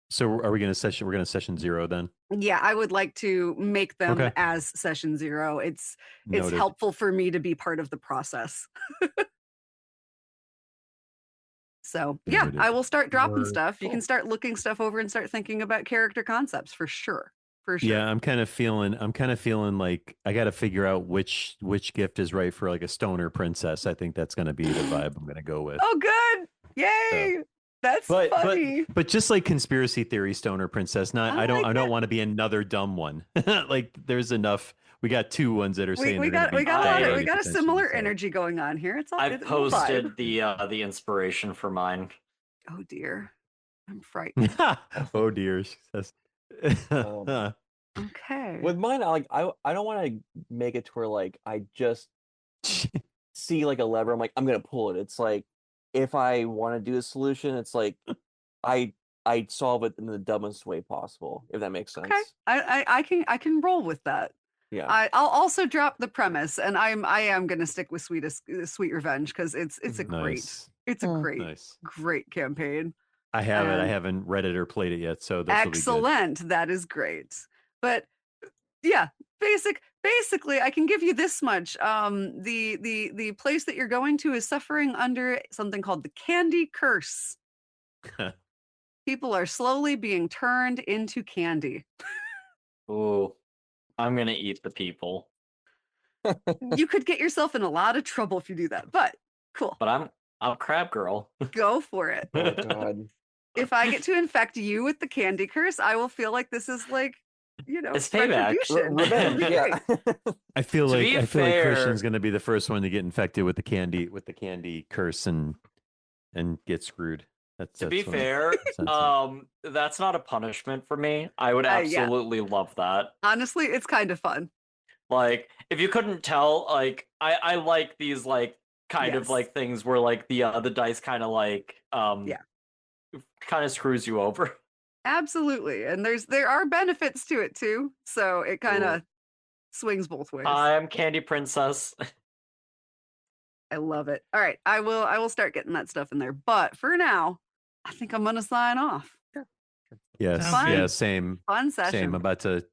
So are we gonna session? We're gonna session 0 then. Yeah, I would like to make them Okay. as session 0. It's Noted. helpful for me to be part of the process. So yeah, Noted. I will start dropping Word. stuff. You can Cool. start looking stuff over and start thinking about character concepts for sure. For sure. Yeah, I'm kind of feeling like I got to figure out which gift is right for like a stoner princess. I think that's going to be the vibe I'm going to go with. Oh, good! Yay! That's funny. But just like conspiracy theory stoner princess, not I I like don't that. want to be another dumb one. Like there's enough. We got 2 ones that are saying We they're got gonna be a lot of, gay we got a potentially, similar so- energy going on here. It's all I it's a vibe. posted the inspiration for mine. Oh dear, I'm frightened. Oh dear, she says. Okay. With mine, I don't want to make it to where like I just see like a lever. I'm like I'm gonna pull it. It's like if I want to do a solution, it's like I solve it in the dumbest way possible. If that makes sense. Okay, I can roll with that. Yeah. I'll also drop the premise, and I am gonna stick with Sweet Revenge because it's a great Nice, nice. great campaign. I have it. I And- haven't read it or played it yet, so this will be good. Excellent, that is great. But yeah, basically, I can give you this much. The place that you're going to is suffering under something called the Candy Curse. People are slowly being turned into candy. Ooh, I'm gonna eat the people. You could get yourself in a lot of trouble if you do that, but cool. But I'm a crab girl. Go for it. Oh God. If I get to infect you with the candy curse, I will feel like this is like, It's payback. retribution. Revenge. It'll be Yeah. great. I feel To like be Christian's fair- going to be the first one to get infected with the candy curse and get screwed. To be that's what I'm fair, sensing. that's not a punishment for me. I would Yeah. absolutely love that. Honestly, it's kind of fun. Like, if you couldn't tell, like I like these like kind of Yes. like things where like the dice kind of like Yeah. kind of screws you over. Absolutely. And there are benefits to it too. So it kind of swings both ways. I'm Candy Princess. I love it. All right. I will start getting that stuff in there. But for now, I think I'm gonna sign off. Yes. Sounds Yeah. good. Same. Fun session. Same. I'm about to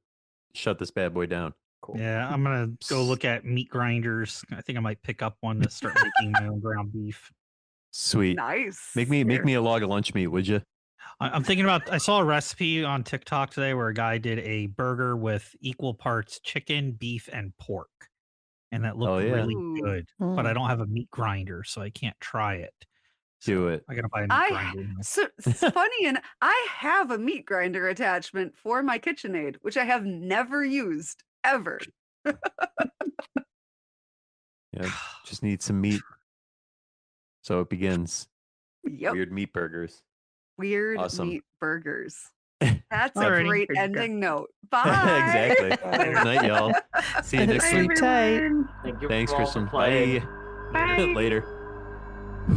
shut this bad boy down. Cool. Yeah, I'm gonna go look at meat grinders. I think I might pick up one to start making my own ground beef. Sweet. Nice. Make me a log of lunch meat, would you? I'm thinking about. I saw a recipe on TikTok today where a guy did a burger with equal parts chicken, beef, and pork, and that looked Oh, yeah. really Ooh. good. But I Mm. don't have a meat grinder, so I can't try it. Do it. I gotta buy a meat grinder. now. So it's funny, and I have a meat grinder attachment for my KitchenAid, which I have never used ever. Yeah. Just need some meat. So it begins. Yep. Weird meat burgers. Weird Awesome. meat burgers. That's a Alrighty. great Good to go. ending note. Bye. Exactly. Good night, y'all. See you next Sleep week. tight. Thank you Thanks, for all for Kristen. playing. Bye. Bye. Later.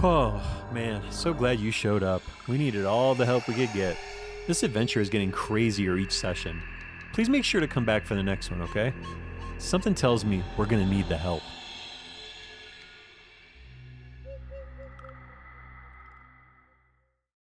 Oh, man. So glad you showed up. We needed all the help we could get. This adventure is getting crazier each session. Please make sure to come back for the next one, okay? Something tells me we're going to need the help.